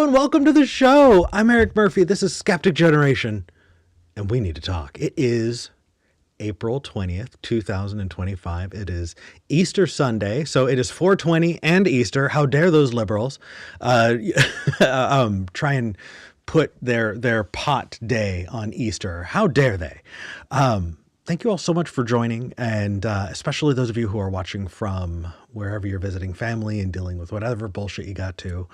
everyone. Welcome to the show. I'm Eric Murphy. This is Skeptic Generation, and we need to talk. It is April 20th, 2025. It is Easter Sunday, so it is 420 and Easter. How dare those liberals try and put their pot day on Easter? How dare they? Thank you all so much for joining, and especially those of you who are watching from wherever you're visiting family and dealing with whatever bullshit you got to.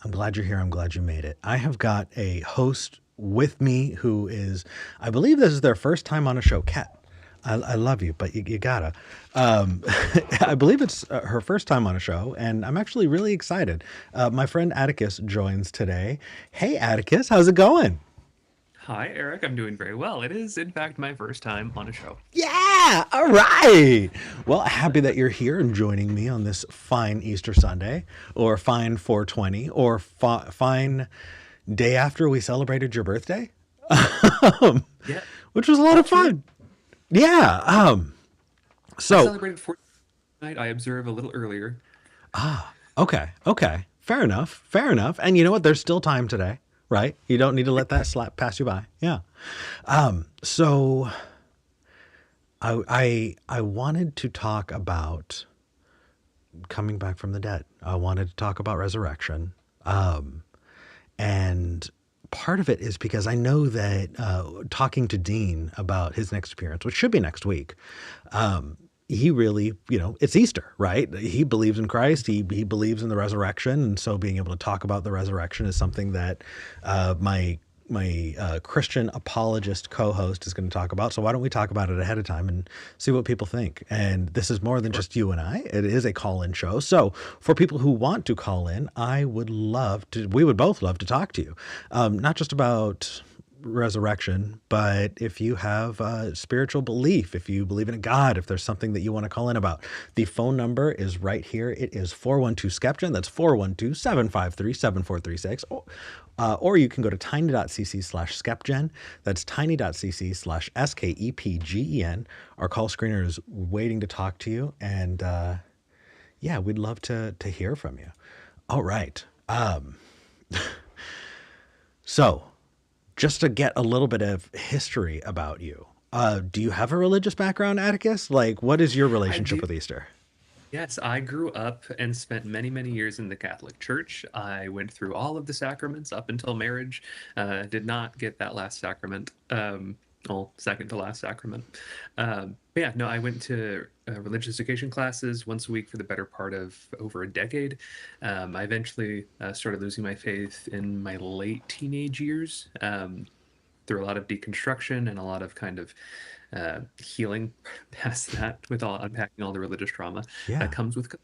I'm glad you're here. I'm glad you made it. I have got a host with me who is, I believe this is their first time on a show. Kat, I love you, but you gotta. I believe it's her first time on a show, and I'm actually really excited. My friend Atticus joins today. Hey, Atticus, how's it going? Hi, Eric. I'm doing very well. It is, in fact, my first time on a show. Yeah, all right. Well, happy that you're here and joining me on this fine Easter Sunday, or fine 420, or fine day after we celebrated your birthday, um, Yeah, which was a lot all of true. fun. Yeah. I So, celebrated 4th night. I observe a little earlier. okay. Fair enough. Fair enough. And you know what? There's still time today, right? You don't need to let that slap pass you by. Yeah. So I wanted to talk about coming back from the dead. I wanted to talk about resurrection. And part of it is because I know that talking to Dean about his next appearance, which should be next week, he really, it's Easter, right? He believes in Christ. He believes in the resurrection. And so being able to talk about the resurrection is something that my Christian apologist co-host is going to talk about. So why don't we talk about it ahead of time and see what people think? And this is more than Sure. just you and I. It is a call-in show. So for people who want to call in, we would both love to talk to you. Not just about resurrection, but if you have spiritual belief, if you believe in a God, if there's something that you want to call in about, the phone number is right here. It is 412-SKEPGEN. That's 412-753-7436. Or you can go to tiny.cc/SKEPGEN. That's tiny.cc/SKEPGEN. Our call screener is waiting to talk to you. And yeah, we'd love to hear from you. All right. So just to get a little bit of history about you, do you have a religious background, Atticus? Like, what is your I relationship do. with Easter? Yes, I grew up and spent many, many years in the Catholic Church. I went through all of the sacraments up until marriage. Did not get that last sacrament. Well, second to last sacrament. But yeah, no, I went to religious education classes once a week for the better part of over a decade. I eventually started losing my faith in my late teenage years, through a lot of deconstruction and a lot of kind of healing past that, with all unpacking all the religious trauma that Yeah. comes with.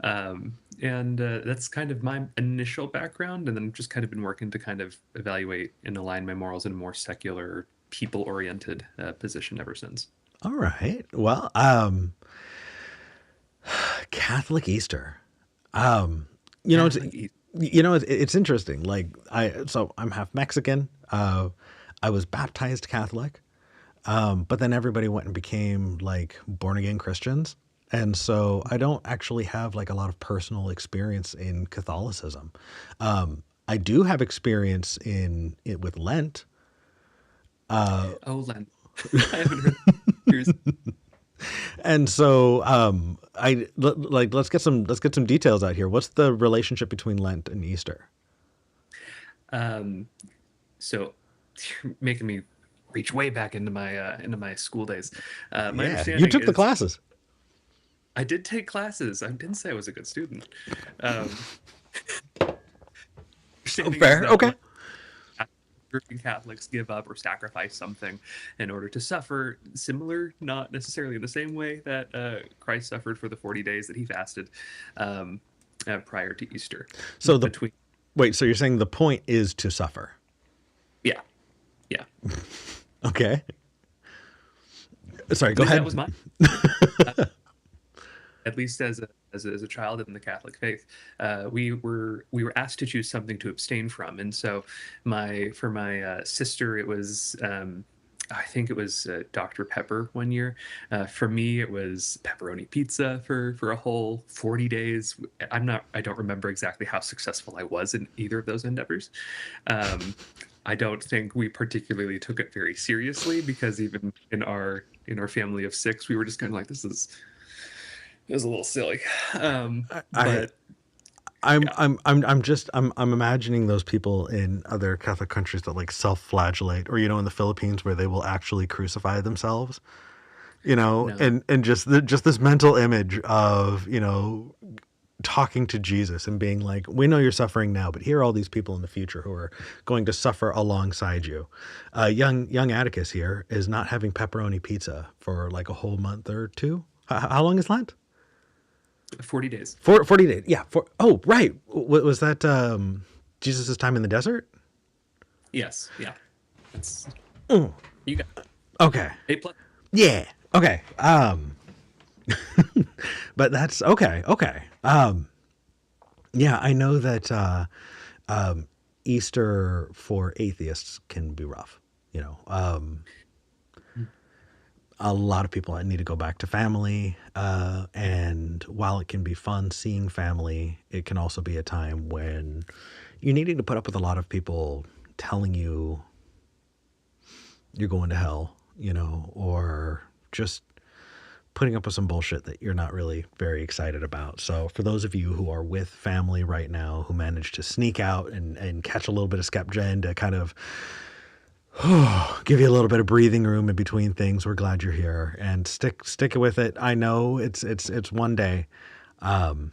And That's kind of my initial background, and then just kind of been working to kind of evaluate and align my morals in a more secular, people-oriented position ever since. All right. Well, Catholic Easter. You know, it's Catholic East. it's interesting. Like I'm half Mexican. I was baptized Catholic, but then everybody went and became like born again Christians, and so I don't actually have like a lot of personal experience in Catholicism. I do have experience in it with Lent. Oh, Len. I haven't heard years. And so, let's get some details out here. What's the relationship between Lent and Easter? Um, so you're making me reach way back into my school days. My Yeah, you understanding took the is classes. I did take classes. I didn't say I was a good student. Um, Oh, Understanding is fair. that Okay. when European Catholics give up or sacrifice something in order to suffer, similar, not necessarily in the same way that Christ suffered for the 40 days that he fasted, um, prior to Easter. So the Between, wait. So you're saying the point is to suffer? yeah, yeah. Okay. Sorry. At Go least that ahead. was my, uh, at least as a child in the Catholic faith, we were asked to choose something to abstain from, and so my for my sister it was I think it was Dr. Pepper one year. For me, it was pepperoni pizza for a whole 40 days. I don't remember exactly how successful I was in either of those endeavors. Um, I don't think we particularly took it very seriously because even in our family of six, we were just kind of like, it was a little silly. I But yeah, I'm imagining those people in other Catholic countries that like self-flagellate, or in the Philippines where they will actually crucify themselves, no. and just this mental image of talking to Jesus and being like, we know you're suffering now, but here are all these people in the future who are going to suffer alongside you. Young Atticus here is not having pepperoni pizza for like a whole month or two. How long is Lent? 40 days. 40 days. Yeah. Oh, right. Was that Jesus' time in the desert? Yes. Yeah. That's Mm, you got okay. A plus. Yeah. Okay. But that's okay. Okay. Yeah, I know that Easter for atheists can be rough. You know, a lot of people need to go back to family. And while it can be fun seeing family, it can also be a time when you're needing to put up with a lot of people telling you you're going to hell, or just putting up with some bullshit that you're not really very excited about. So for those of you who are with family right now, who managed to sneak out and catch a little bit of SKEPGEN to kind of give you a little bit of breathing room in between things, we're glad you're here, and stick with it. I know it's one day, and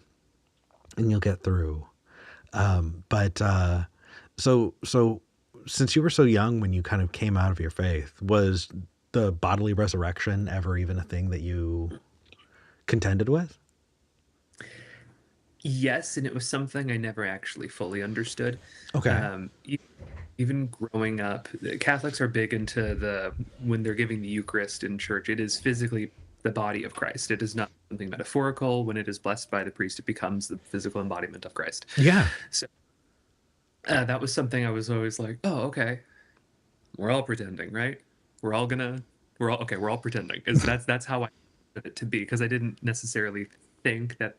you'll get through. But so since you were so young when you kind of came out of your faith, was the bodily resurrection ever even a thing that you contended with? Yes, and it was something I never actually fully understood. Okay. Um, e- Even growing up, the Catholics are big into when they're giving the Eucharist in church, it is physically the body of Christ. It is not something metaphorical. When it is blessed by the priest, it becomes the physical embodiment of Christ. Yeah. So that was something I was always like, oh, okay, we're all pretending, right? We're all gonna, we're all okay. We're all pretending because that's how I wanted it to be because I didn't necessarily think that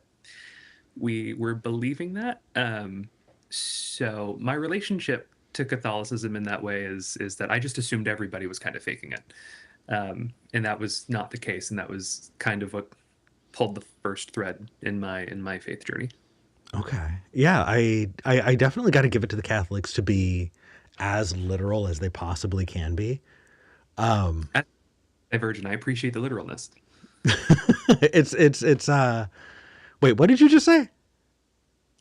we were believing that. So my relationship to Catholicism in that way is that I just assumed everybody was kind of faking it, and that was not the case, and that was kind of what pulled the first thread in my faith journey. Okay. Yeah, I definitely got to give it to the Catholics to be as literal as they possibly can be. As a virgin, I appreciate the literalness. It's wait, what did you just say?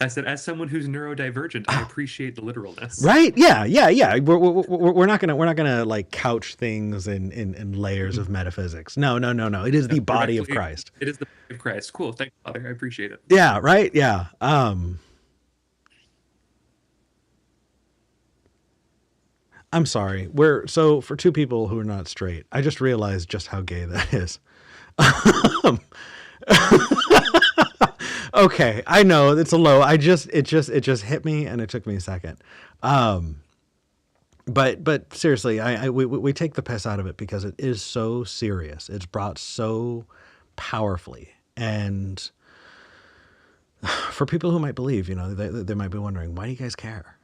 I said, as someone who's neurodivergent, I appreciate the literalness. Right? Yeah, yeah, yeah. We're not gonna like couch things in layers of metaphysics. No, no, no, no. It is No, the body of directly, Christ. it is the body of Christ. Cool, thanks, Father. I appreciate it. Yeah, right? Yeah. I'm sorry. We're so for two people who are not straight, I just realized just how gay that is. Okay, I know it's a low. It just hit me and it took me a second. But seriously, we take the piss out of it because it is so serious. It's brought so powerfully, and for people who might believe, they might be wondering, why do you guys care?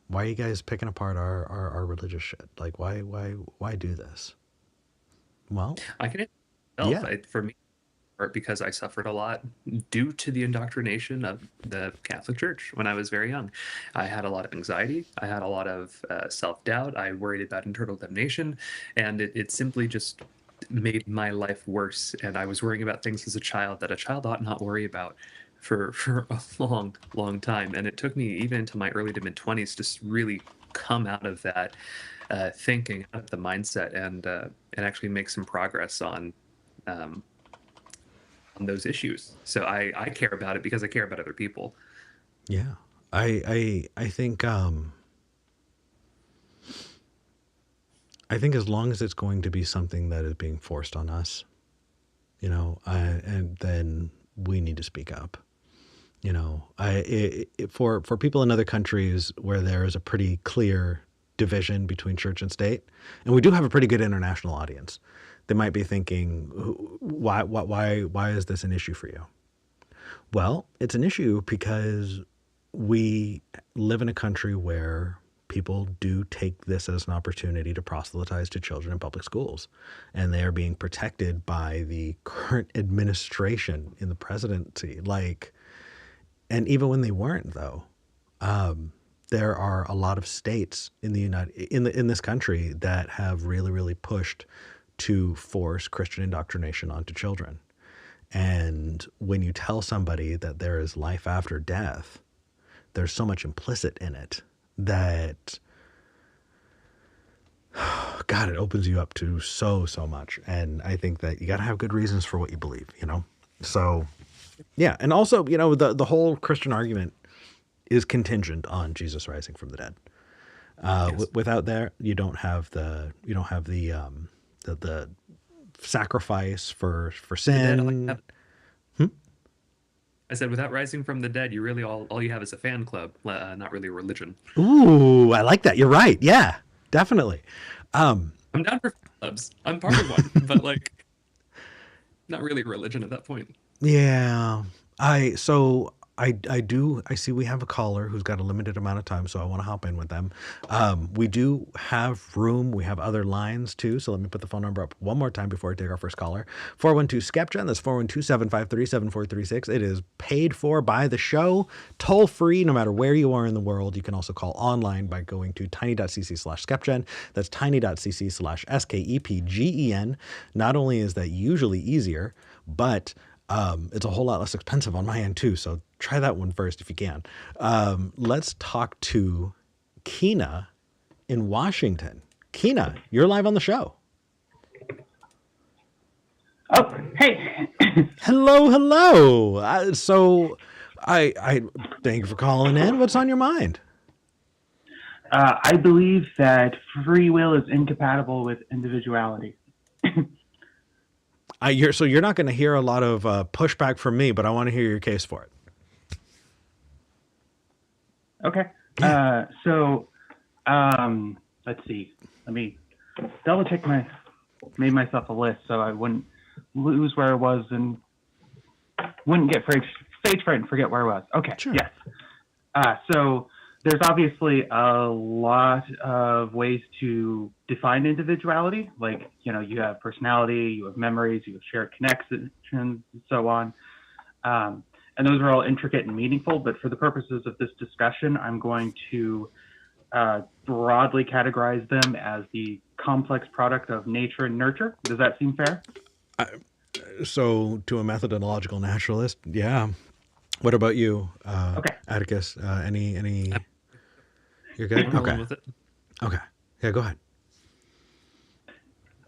Why are you guys picking apart our religious shit? Like, why do this? Well, I can yeah. myself. For me, part because I suffered a lot due to the indoctrination of the Catholic Church when I was very young. I had a lot of anxiety. I had a lot of self doubt. I worried about eternal damnation. And it simply just made my life worse. And I was worrying about things as a child that a child ought not worry about for a long, long time. And it took me even into my early to mid 20s to really come out of that thinking, out of the mindset, and actually make some progress um, on those issues. So I care about it because I care about other people. Yeah. I think as long as it's going to be something that is being forced on us, and then we need to speak up. For people in other countries where there is a pretty clear division between church and state, and we do have a pretty good international audience. They might be thinking, why is this an issue for you? Well, it's an issue because we live in a country where people do take this as an opportunity to proselytize to children in public schools, and they are being protected by the current administration in the presidency. Like, and even when they weren't, though, there are a lot of states in in this country that have really pushed to force Christian indoctrination onto children. And when you tell somebody that there is life after death, there's so much implicit in it that, God, it opens you up to so much. And I think that you got to have good reasons for what you believe, you know? So, yeah. And also, you know, the whole Christian argument is contingent on Jesus rising from the dead. Yes. Without there, you don't have the sacrifice for The dead, all you sin. have, I said, without rising from the dead, you really all you have is a fan club, not really a religion. Ooh, I like that. You're right. Yeah, definitely. I'm down for fan clubs. I'm part of one, but like, not really a religion at that point. Yeah. I see we have a caller who's got a limited amount of time, so I want to hop in with them. We do have room. We have other lines too. So let me put the phone number up one more time before I take our first caller. 412 SKEPGEN. That's 412-753-7436. It is paid for by the show, toll free, no matter where you are in the world. You can also call online by going to tiny.cc/SKEPGEN. That's tiny.cc/SKEPGEN. Not only is that usually easier, but it's a whole lot less expensive on my end too. So try that one first if you can. Let's talk to Keena in Washington. Keena, you're live on the show. Oh, hey. Hello. So I thank you for calling in. What's on your mind? I believe that free will is incompatible with individuality. So you're not going to hear a lot of pushback from me, but I want to hear your case for it. Okay. Let's see. Let me double check made myself a list so I wouldn't lose where I was and wouldn't get stage fright and forget where I was. Okay. Sure. Yes. So there's obviously a lot of ways to define individuality. Like, you know, you have personality, you have memories, you have shared connections, and so on. And those are all intricate and meaningful, but for the purposes of this discussion, I'm going to broadly categorize them as the complex product of nature and nurture. Does that seem fair? So to a methodological naturalist, yeah. What about you, Okay. Atticus? Any? You're good? Okay. With it. Okay. Yeah, go ahead.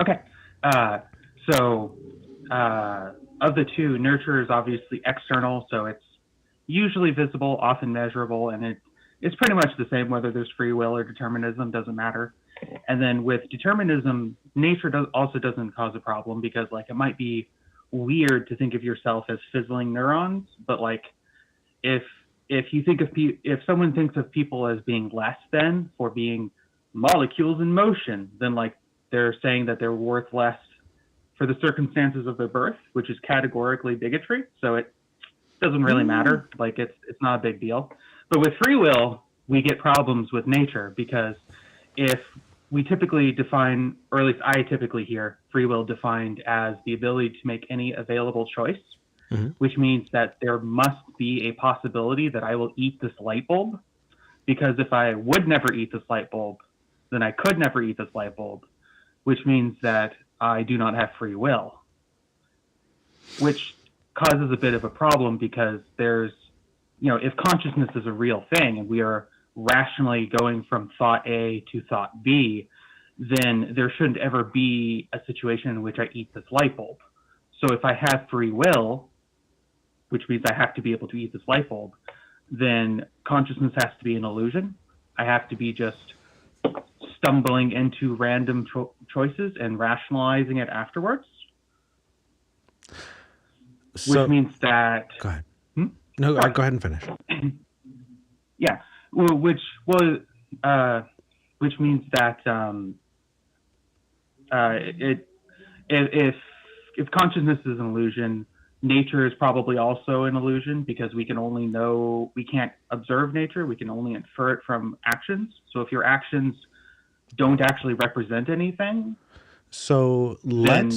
Okay. Of the two, nurture is obviously external, so it's usually visible, often measurable, and it's pretty much the same whether there's free will or determinism, doesn't matter. And then with determinism, nature also doesn't cause a problem because, like, it might be weird to think of yourself as fizzling neurons, but like if you think of if someone thinks of people as being less than for being molecules in motion, then like they're saying that they're worth less for the circumstances of their birth, which is categorically bigotry. So it doesn't really matter. Like it's not a big deal. But with free will, we get problems with nature because if we typically define, or at least I typically hear free will defined as the ability to make any available choice, which means that there must be a possibility that I will eat this light bulb, because if I would never eat this light bulb, then I could never eat this light bulb, which means that I do not have free will, which causes a bit of a problem because there's, you know, if consciousness is a real thing and we are rationally going from thought A to thought B, then there shouldn't ever be a situation in which I eat this light bulb. So if I have free will, which means I have to be able to eat this light bulb, then consciousness has to be an illusion. I have to be just stumbling into random choices and rationalizing it afterwards. So, which means that... Go ahead. No, go ahead and finish. Yeah. Which was... which means that if consciousness is an illusion, nature is probably also an illusion, because we can't observe nature, we can only infer it from actions. So if your actions don't actually represent anything, so then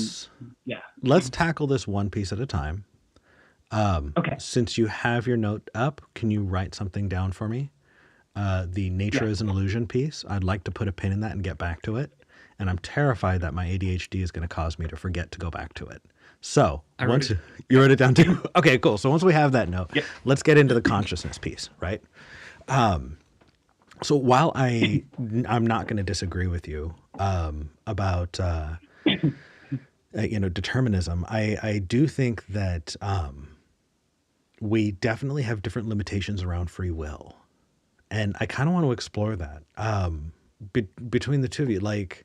let's tackle this one piece at a time. Okay. Since you have your note up, can you write something down for me? The nature is an illusion piece. I'd like to put a pin in that and get back to it. And I'm terrified that my ADHD is going to cause me to forget to go back to it. So once you wrote it down too. Okay, cool. So once we have that note, let's get into the consciousness piece, right? So while I'm not going to disagree with you about determinism, I do think that we definitely have different limitations around free will, and I kind of want to explore that between the two of you. Like,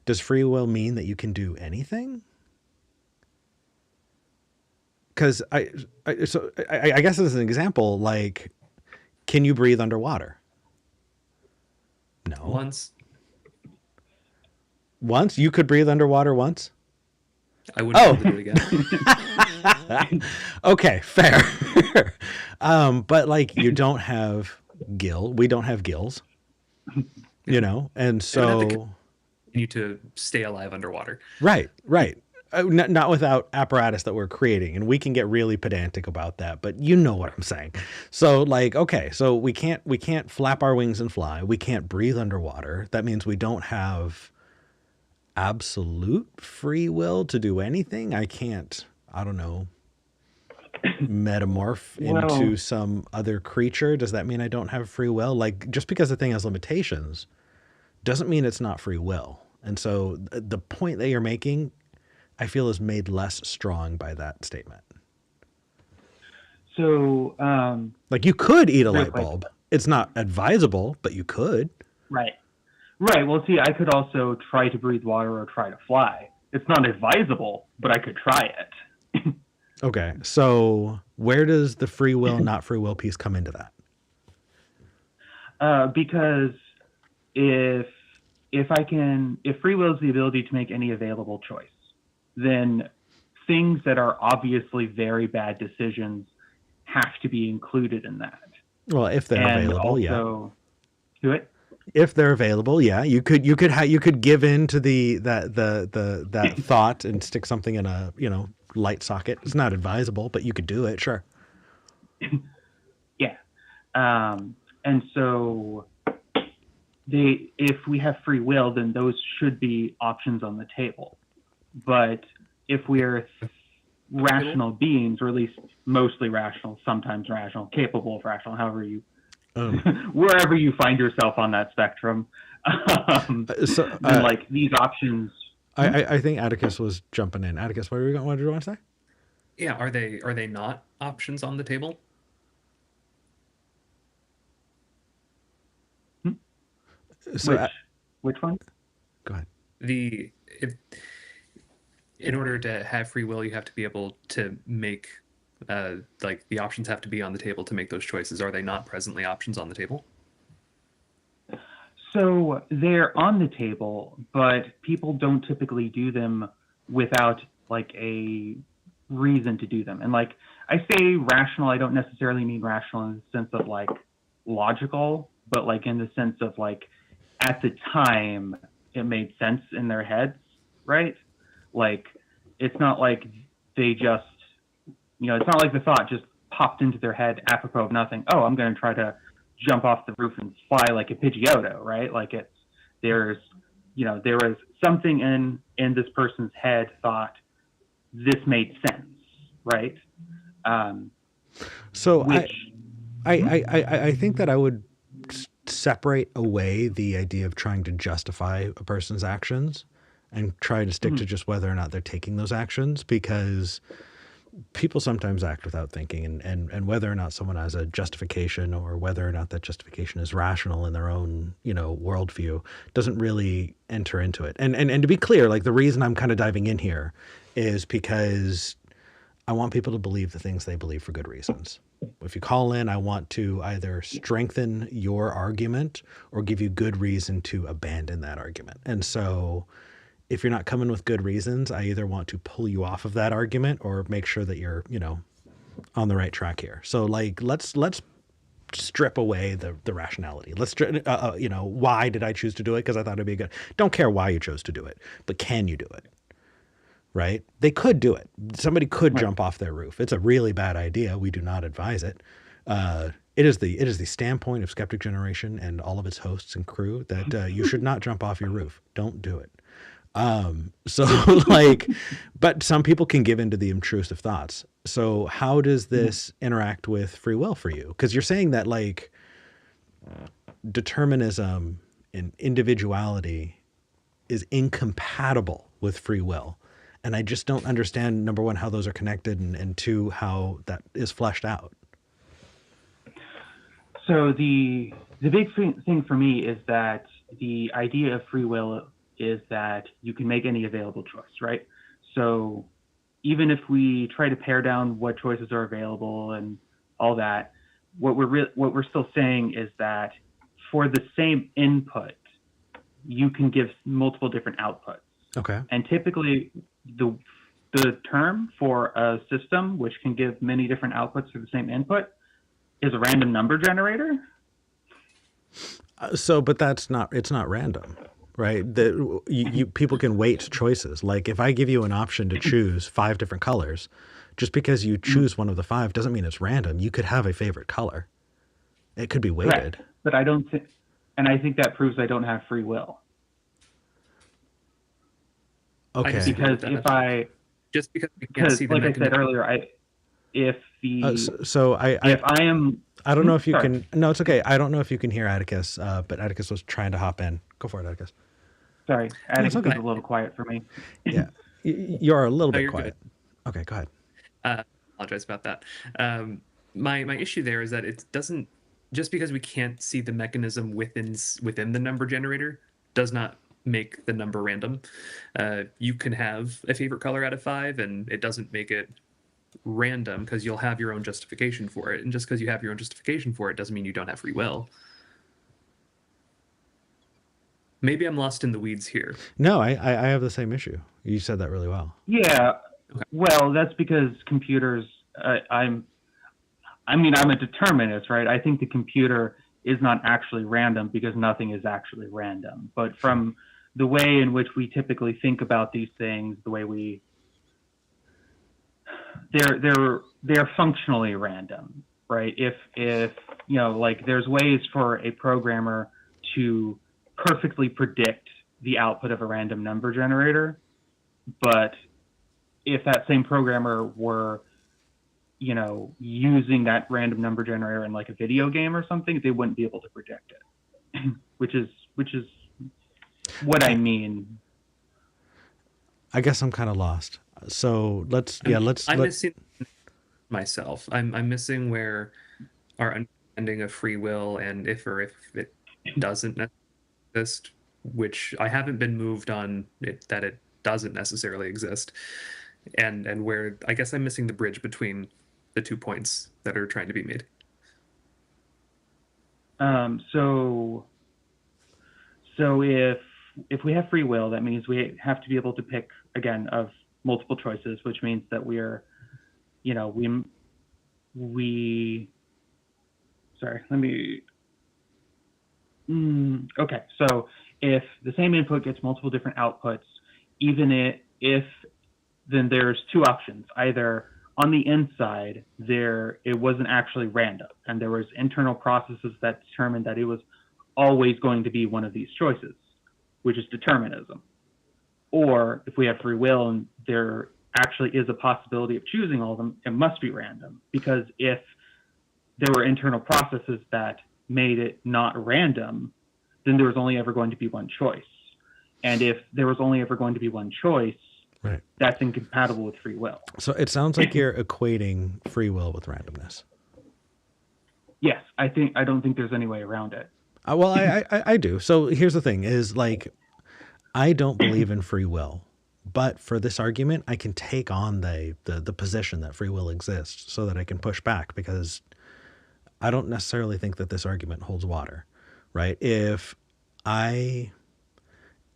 does free will mean that you can do anything? Because I guess as an example, like, can you breathe underwater? No. Once? You could breathe underwater once? I wouldn't be able to do it again. Okay, fair. But like, you don't have we don't have gills, and so continue to stay alive underwater. Right. Not without apparatus that we're creating, and we can get really pedantic about that, but you know what I'm saying. So like, okay, so we can't flap our wings and fly. We can't breathe underwater. That means we don't have absolute free will to do anything. I don't know, metamorph into some other creature. Does that mean I don't have free will? Like, just because a thing has limitations doesn't mean it's not free will. And so the point that you're making, I feel, is made less strong by that statement. So, like, you could eat a light bulb. It's not advisable, but you could. Right. Well, see, I could also try to breathe water or try to fly. It's not advisable, but I could try it. Okay. So where does the free will, not free will piece come into that? Because if free will is the ability to make any available choice, then things that are obviously very bad decisions have to be included in that. Well, if they're available, do it. If they're available, yeah, you could give in to that thought and stick something in a light socket. It's not advisable, but you could do it, sure. Yeah, and so if we have free will, then those should be options on the table. But if we're rational beings, or at least mostly rational, sometimes rational, capable of rational, however you, wherever you find yourself on that spectrum, then like these options. I think Atticus was jumping in. Atticus, what did you want to say? Yeah, are they not options on the table? So which one? Go ahead. In order to have free will, you have to be able to make, like, the options have to be on the table to make those choices. Are they not presently options on the table? So they're on the table, but people don't typically do them without like a reason to do them. And like, I say rational, I don't necessarily mean rational in the sense of like logical, but like in the sense of like, at the time it made sense in their heads, right? Like, it's not like they just, it's not like the thought just popped into their head apropos of nothing. Oh, I'm going to try to jump off the roof and fly like a Pidgeotto, right? Like there was something in this person's head thought this made sense, right? I think that I would separate away the idea of trying to justify a person's actions and try to stick to just whether or not they're taking those actions, because people sometimes act without thinking, and whether or not someone has a justification, or whether or not that justification is rational in their own, worldview, doesn't really enter into it. And to be clear, like, the reason I'm kind of diving in here is because I want people to believe the things they believe for good reasons. If you call in, I want to either strengthen your argument or give you good reason to abandon that argument. And so if you're not coming with good reasons, I either want to pull you off of that argument or make sure that you're, on the right track here. So like, let's strip away the rationality. Why did I choose to do it? Because I thought it'd be good. Don't care why you chose to do it, but can you do it? Right? They could do it. Somebody could jump off their roof. It's a really bad idea. We do not advise it. It is the standpoint of Skeptic Generation and all of its hosts and crew that you should not jump off your roof. Don't do it. But some people can give into the intrusive thoughts. So how does this interact with free will for you? Because you're saying that like determinism and individuality is incompatible with free will. And I just don't understand, number one, how those are connected, and two, how that is fleshed out. So the big thing for me is that the idea of free will is that you can make any available choice, right? So even if we try to pare down what choices are available and all that, what we're still saying is that for the same input, you can give multiple different outputs. Okay. And typically the term for a system which can give many different outputs for the same input is a random number generator. But it's not random, right? People can weight choices. Like if I give you an option to choose 5 different colors, just because you choose one of the 5 doesn't mean it's random. You could have a favorite color. It could be weighted. Correct. But I don't think, and I think that proves I don't have free will. Okay. Because just because we can't see the like mechanism. I said earlier, if I don't know if you can. No, it's okay. I don't know if you can hear Atticus, but Atticus was trying to hop in. Go for it, Atticus. Sorry, Atticus okay. is a little quiet for me. Yeah, you're a little bit quiet. Good. Okay, go ahead. Apologize about that. My issue there is that it doesn't, just because we can't see the mechanism within the number generator does not make the number random. You can have a favorite color out of 5 and it doesn't make it random because you'll have your own justification for it. And just because you have your own justification for it doesn't mean you don't have free will. Maybe I'm lost in the weeds here. No, I have the same issue. You said that really well. Yeah. Okay. Well, that's because computers, I'm a determinist, right? I think the computer is not actually random because nothing is actually random. But from the way in which we typically think about these things, the way they're functionally random, right? If like there's ways for a programmer to perfectly predict the output of a random number generator, but if that same programmer were using that random number generator in like a video game or something, they wouldn't be able to predict it, which is what I mean. I guess I'm kind of lost. So I'm missing myself. I'm missing where our understanding of free will and if it doesn't exist, which I haven't been moved on that it doesn't necessarily exist, and where I guess I'm missing the bridge between the 2 points that are trying to be made. So if we have free will, that means we have to be able to pick, again, of multiple choices, which means that we're, okay. So if the same input gets multiple different outputs, even if then there's 2 options. Either on the inside, it wasn't actually random, and there was internal processes that determined that it was always going to be one of these choices, which is determinism. Or if we have free will and there actually is a possibility of choosing all of them, it must be random, because if there were internal processes that made it not random, then there was only ever going to be one choice. And if there was only ever going to be one choice, right, that's incompatible with free will. So it sounds like you're equating free will with randomness. Yes, I don't think there's any way around it. Well, I do. So here's the thing: is like, I don't believe in free will But for this argument, I can take on the position that free will exists so that I can push back, because I don't necessarily think that this argument holds water, right? If I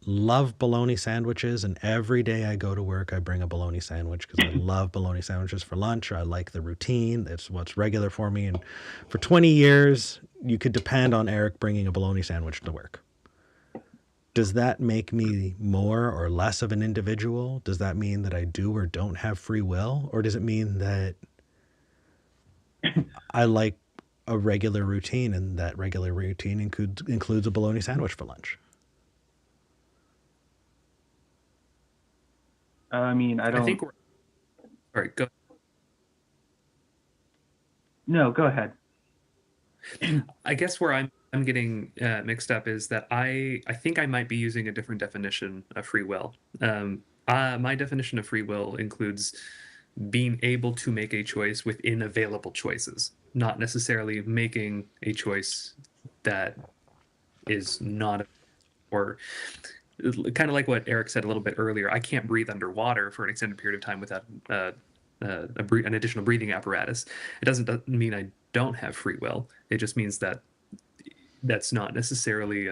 love bologna sandwiches and every day I go to work I bring a bologna sandwich because I love bologna sandwiches for lunch, I like the routine, it's what's regular for me, and for 20 years you could depend on Eric bringing a bologna sandwich to work. Does that make me more or less of an individual? Does that mean that I do or don't have free will? Or does it mean that I like a regular routine, and that regular routine includes a bologna sandwich for lunch? I mean, I I don't. think we're all right. Go. No, go ahead. I guess where I'm getting mixed up is that I think I might be using a different definition of free will. My definition of free will includes being able to make a choice within available choices, not necessarily making a choice that is not, or kind of like what Eric said a little bit earlier. I can't breathe underwater for an extended period of time without an additional breathing apparatus. It doesn't mean I don't have free will. It just means that that's not necessarily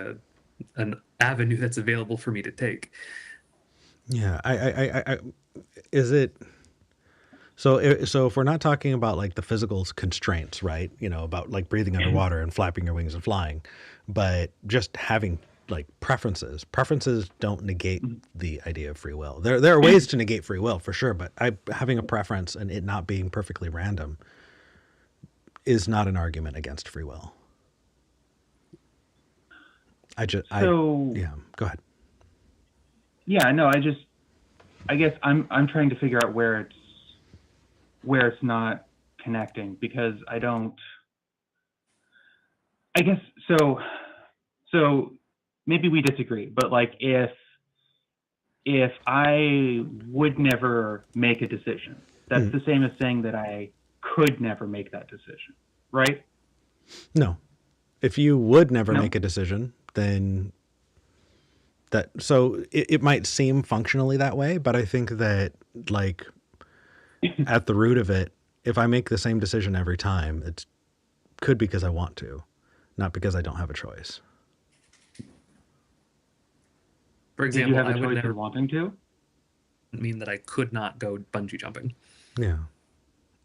an avenue that's available for me to take. Yeah, I is it so? If we're not talking about like the physical constraints, right? You know, about like breathing underwater and flapping your wings and flying, but just having like preferences don't negate the idea of free will. There are ways to negate free will for sure, but having a preference and it not being perfectly random is not an argument against free will. Yeah, go ahead. Yeah, no, I guess I'm trying to figure out where it's not connecting, because I guess so maybe we disagree, but like if I would never make a decision, that's the same as saying that I could never make that decision, right? No. If you would never No? make a decision, then it might seem functionally that way, but I think that like at the root of it, if I make the same decision every time, it could be because I want to, not because I don't have a choice. For Did you example, have a I would choice never in wanting to? mean that I could not go bungee jumping. Yeah.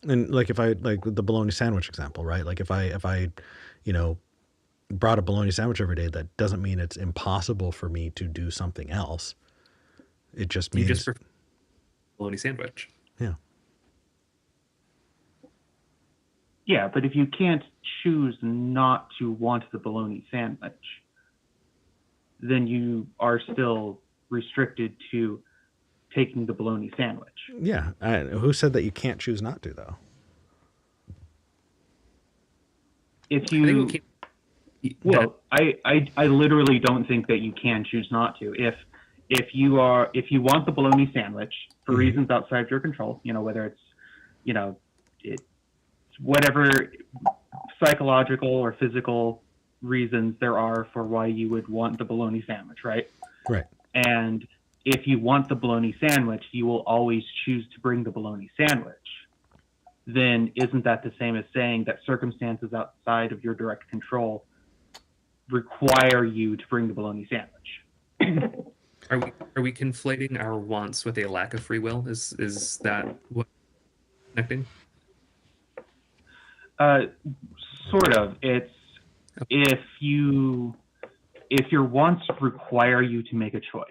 And like if I like the bologna sandwich example, right? Like if I, you know, brought a bologna sandwich every day, that doesn't mean it's impossible for me to do something else. It just You means, just prefer bologna sandwich. yeah. Yeah, but if you can't choose not to want the bologna sandwich, then you are still restricted to taking the bologna sandwich. Yeah. Who said that you can't choose not to, though? If I think you, we can't, well, I literally don't think that you can choose not to. If you want the bologna sandwich for reasons outside your control, you know, whether it's, you know, it's whatever psychological or physical reasons there are for why you would want the bologna sandwich, right? Right. And if you want the bologna sandwich, you will always choose to bring the bologna sandwich. Then isn't that the same as saying that circumstances outside of your direct control require you to bring the bologna sandwich? Are we conflating our wants with a lack of free will? Is that what connecting? Sort of. It's if your wants require you to make a choice,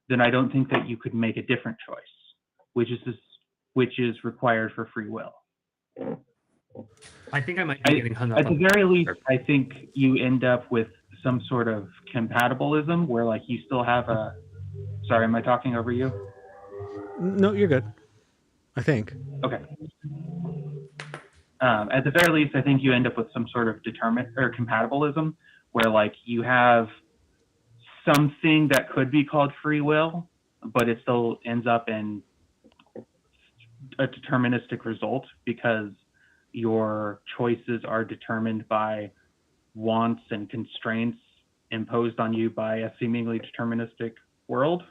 then I don't think that you could make a different choice, which is required for free will. I think I might be getting hung up. At the very least, I think you end up with some sort of compatibilism where like you still have a. Sorry, am I talking over you? No, you're good. I think. Okay. At the very least, I think you end up with some sort of compatibilism where like you have something that could be called free will, but it still ends up in a deterministic result because your choices are determined by wants and constraints imposed on you by a seemingly deterministic world.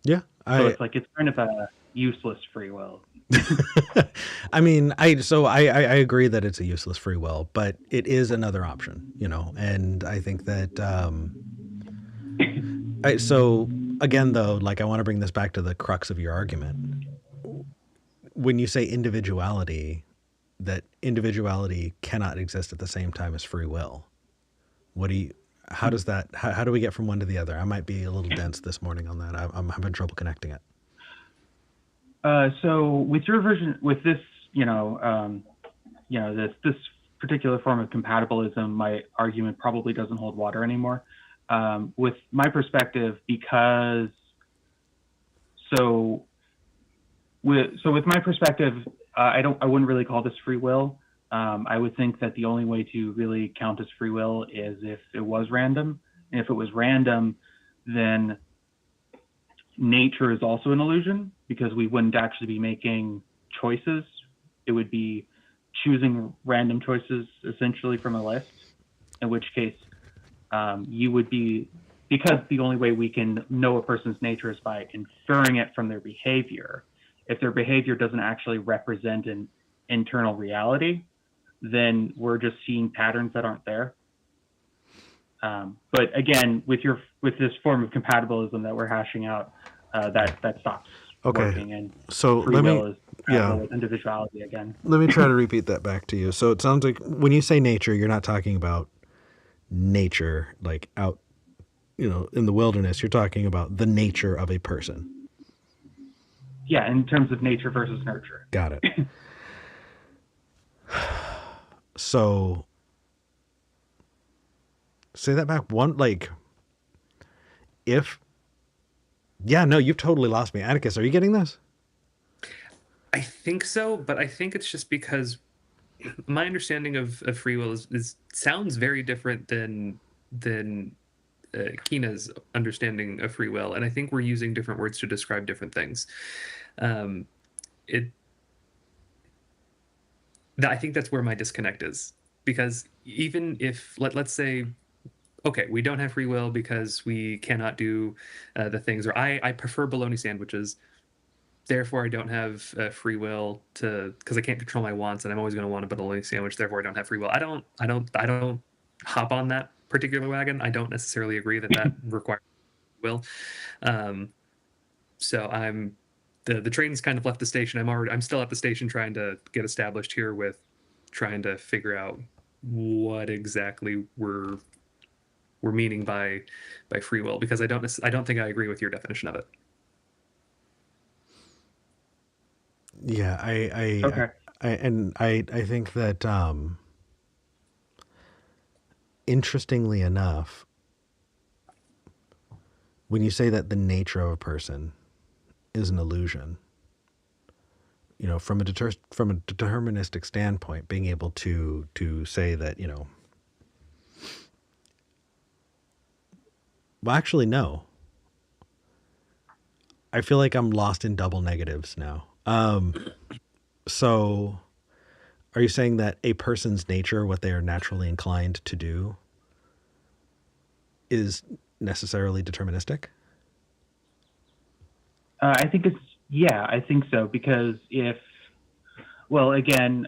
Yeah, So it's like it's kind of a useless free will. I mean, I agree that it's a useless free will, but it is another option, you know. And I think that so again, though, like I want to bring this back to the crux of your argument. When you say individuality, that individuality cannot exist at the same time as free will. What do you? How does that? How do we get from one to the other? I might be a little dense this morning on that. I'm having trouble connecting it. So with your version, with this, this particular form of compatibilism, my argument probably doesn't hold water anymore. With my perspective, because with my perspective, I wouldn't really call this free will. I would think that the only way to really count as free will is if it was random. And if it was random, then nature is also an illusion, because we wouldn't actually be making choices. It would be choosing random choices essentially from a list, in which case you would be, because the only way we can know a person's nature is by inferring it from their behavior. If their behavior doesn't actually represent an internal reality, then we're just seeing patterns that aren't there. But again, with this form of compatibilism that we're hashing out, that stops working, and so free will is with individuality again. Let me try to repeat that back to you. So it sounds like when you say nature, you're not talking about nature like out, in the wilderness. You're talking about the nature of a person. Yeah, in terms of nature versus nurture. Got it. So say that back one, like if, no, you've totally lost me. Atticus, are you getting this? I think so, but I think it's just because my understanding of free will is sounds very different than Kina's understanding of free will, and I think we're using different words to describe different things. I think that's where my disconnect is, because even if let's say, okay, we don't have free will because we cannot do the things, or I prefer bologna sandwiches, therefore I don't have free will because I can't control my wants, and I'm always going to want a bologna sandwich, therefore I don't have free will. I don't hop on that particular wagon. I don't necessarily agree that requires will. So the train's kind of left the station. I'm still at the station trying to get established here with trying to figure out what exactly we're meaning by free will, because I don't think I agree with your definition of it. Yeah, Okay. I think that interestingly enough, when you say that the nature of a person is an illusion, from a deterministic standpoint, being able to say that, well, actually, no. I feel like I'm lost in double negatives now. So are you saying that a person's nature, what they are naturally inclined to do, is necessarily deterministic? I think so, because again,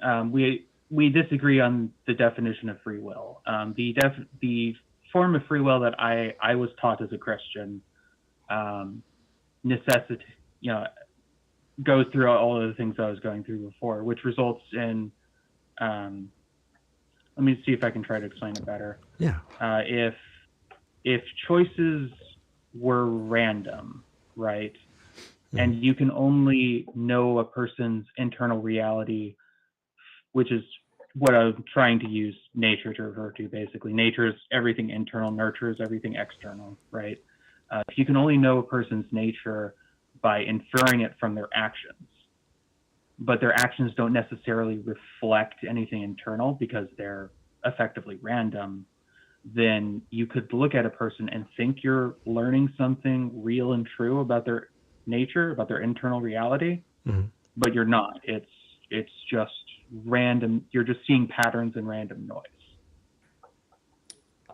we disagree on the definition of free will. The form of free will that I was taught as a Christian goes through all of the things I was going through before, which results in, let me see if I can try to explain it better. Yeah. If choices were random, right? And you can only know a person's internal reality, which is what I'm trying to use nature to refer to, basically. Nature is everything internal, nurture is everything external, right? If you can only know a person's nature by inferring it from their actions, but their actions don't necessarily reflect anything internal because they're effectively random, then you could look at a person and think you're learning something real and true about their nature, about their internal reality, but you're not. It's just random. You're just seeing patterns and random noise.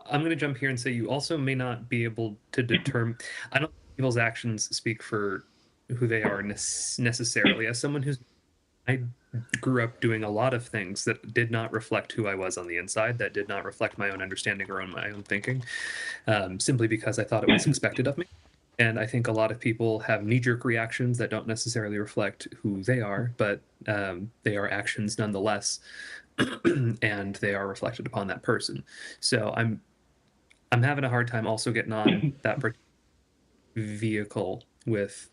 I'm going to jump here and say you also may not be able to determine. people's actions speak for who they are necessarily. As someone I grew up doing a lot of things that did not reflect who I was on the inside, that did not reflect my own understanding or my own thinking, simply because I thought it was expected of me. And I think a lot of people have knee-jerk reactions that don't necessarily reflect who they are, but they are actions nonetheless, and they are reflected upon that person. So I'm having a hard time also getting on that vehicle with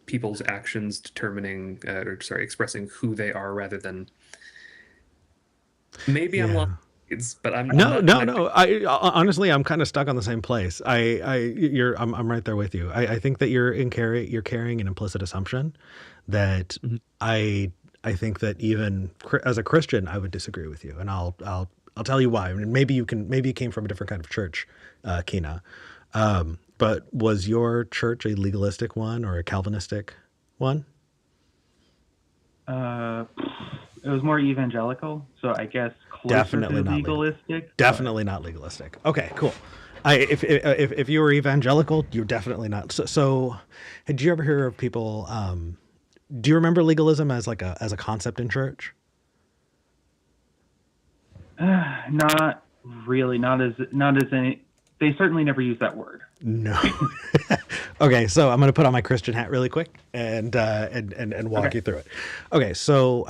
people's actions determining, expressing who they are rather than maybe I'm Yeah. lost, but I'm No, not no, connecting. no. I honestly, I'm kind of stuck on the same place. I'm right there with you. I think that you're carrying an implicit assumption that Mhm. I think that even as a Christian, I would disagree with you, and I'll tell you why. I mean, maybe you came from a different kind of church, Kina. But was your church a legalistic one or a Calvinistic one? Uh, it was more evangelical, so I guess closer Definitely to not legal. legalistic. But Definitely not legalistic. Okay, cool. If you were evangelical, you're definitely not. So did you ever hear of people? Do you remember legalism as like as a concept in church? not really, not as any. They certainly never use that word. No. Okay, so I'm going to put on my Christian hat really quick and walk Okay. you through it. Okay, so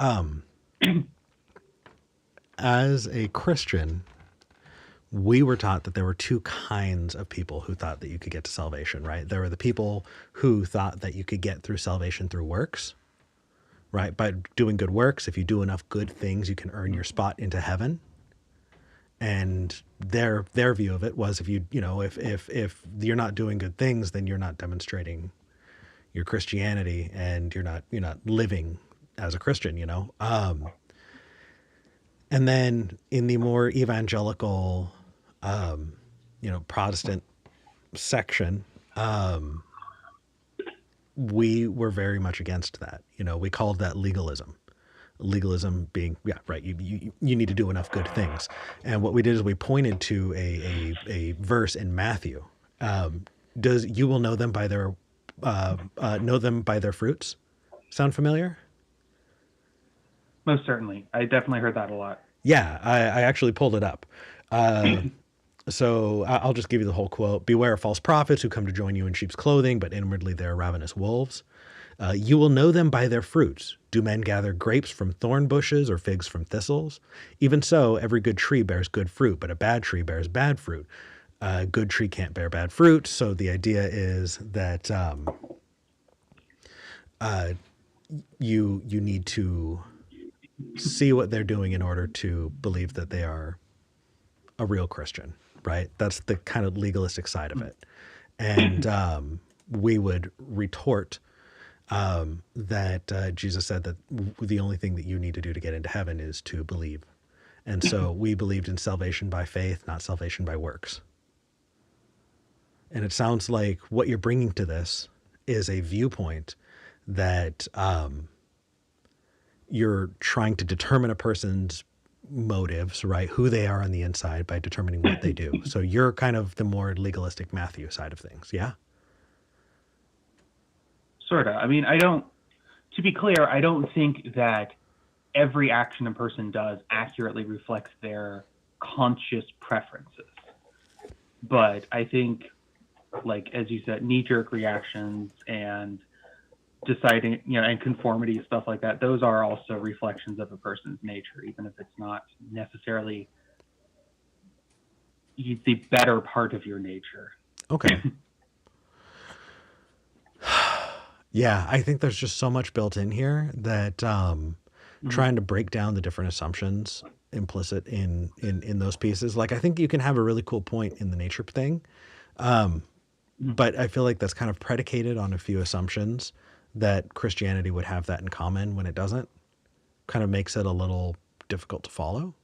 as a Christian, we were taught that there were two kinds of people who thought that you could get to salvation, right? There were the people who thought that you could get through salvation through works, right? By doing good works, if you do enough good things, you can earn your spot into heaven. And their view of it was, if if you're not doing good things, then you're not demonstrating your Christianity, and you're not living as a Christian, And then in the more evangelical, Protestant section, we were very much against that. We called that legalism. Legalism being, yeah, right. You need to do enough good things. And what we did is we pointed to a verse in Matthew. Does you will know them by their fruits? Sound familiar? Most certainly, I definitely heard that a lot. Yeah, I actually pulled it up. So I'll just give you the whole quote. Beware of false prophets who come to join you in sheep's clothing, but inwardly they are ravenous wolves. You will know them by their fruits. Do men gather grapes from thorn bushes or figs from thistles? Even so, every good tree bears good fruit, but a bad tree bears bad fruit. A good tree can't bear bad fruit. So the idea is that you need to see what they're doing in order to believe that they are a real Christian, right? That's the kind of legalistic side of it. And we would retort that Jesus said that the only thing that you need to do to get into heaven is to believe. And so we believed in salvation by faith, not salvation by works. And it sounds like what you're bringing to this is a viewpoint that you're trying to determine a person's motives, right? Who they are on the inside by determining what they do. So you're kind of the more legalistic Matthew side of things. Yeah. Sort of. I mean, to be clear, I don't think that every action a person does accurately reflects their conscious preferences. But I think, like, as you said, knee-jerk reactions and deciding, and conformity, stuff like that, those are also reflections of a person's nature, even if it's not necessarily the better part of your nature. Okay. Yeah, I think there's just so much built in here that trying to break down the different assumptions implicit in those pieces. Like, I think you can have a really cool point in the nature thing, but I feel like that's kind of predicated on a few assumptions that Christianity would have that in common when it doesn't. Kind of makes it a little difficult to follow.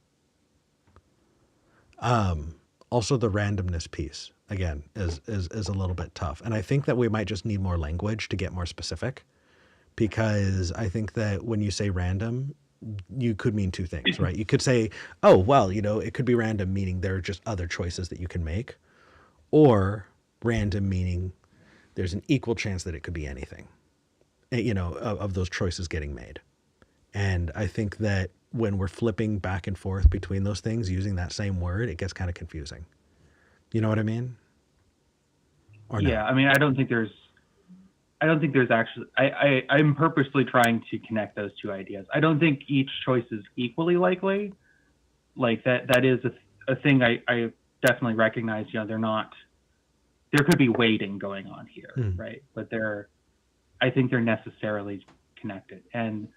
Also, the randomness piece, again, is a little bit tough. And I think that we might just need more language to get more specific, because I think that when you say random, you could mean two things, right? You could say, oh, well, it could be random, meaning there are just other choices that you can make, or random, meaning there's an equal chance that it could be anything, of those choices getting made. And I think that when we're flipping back and forth between those things using that same word, it gets kind of confusing. You know what I mean? Or no? Yeah, I mean, I don't think there's actually, I'm purposely trying to connect those two ideas. I don't think each choice is equally likely. Like that is a thing I definitely recognize. They're not, there could be weighting going on here, right? But I think they're necessarily connected. And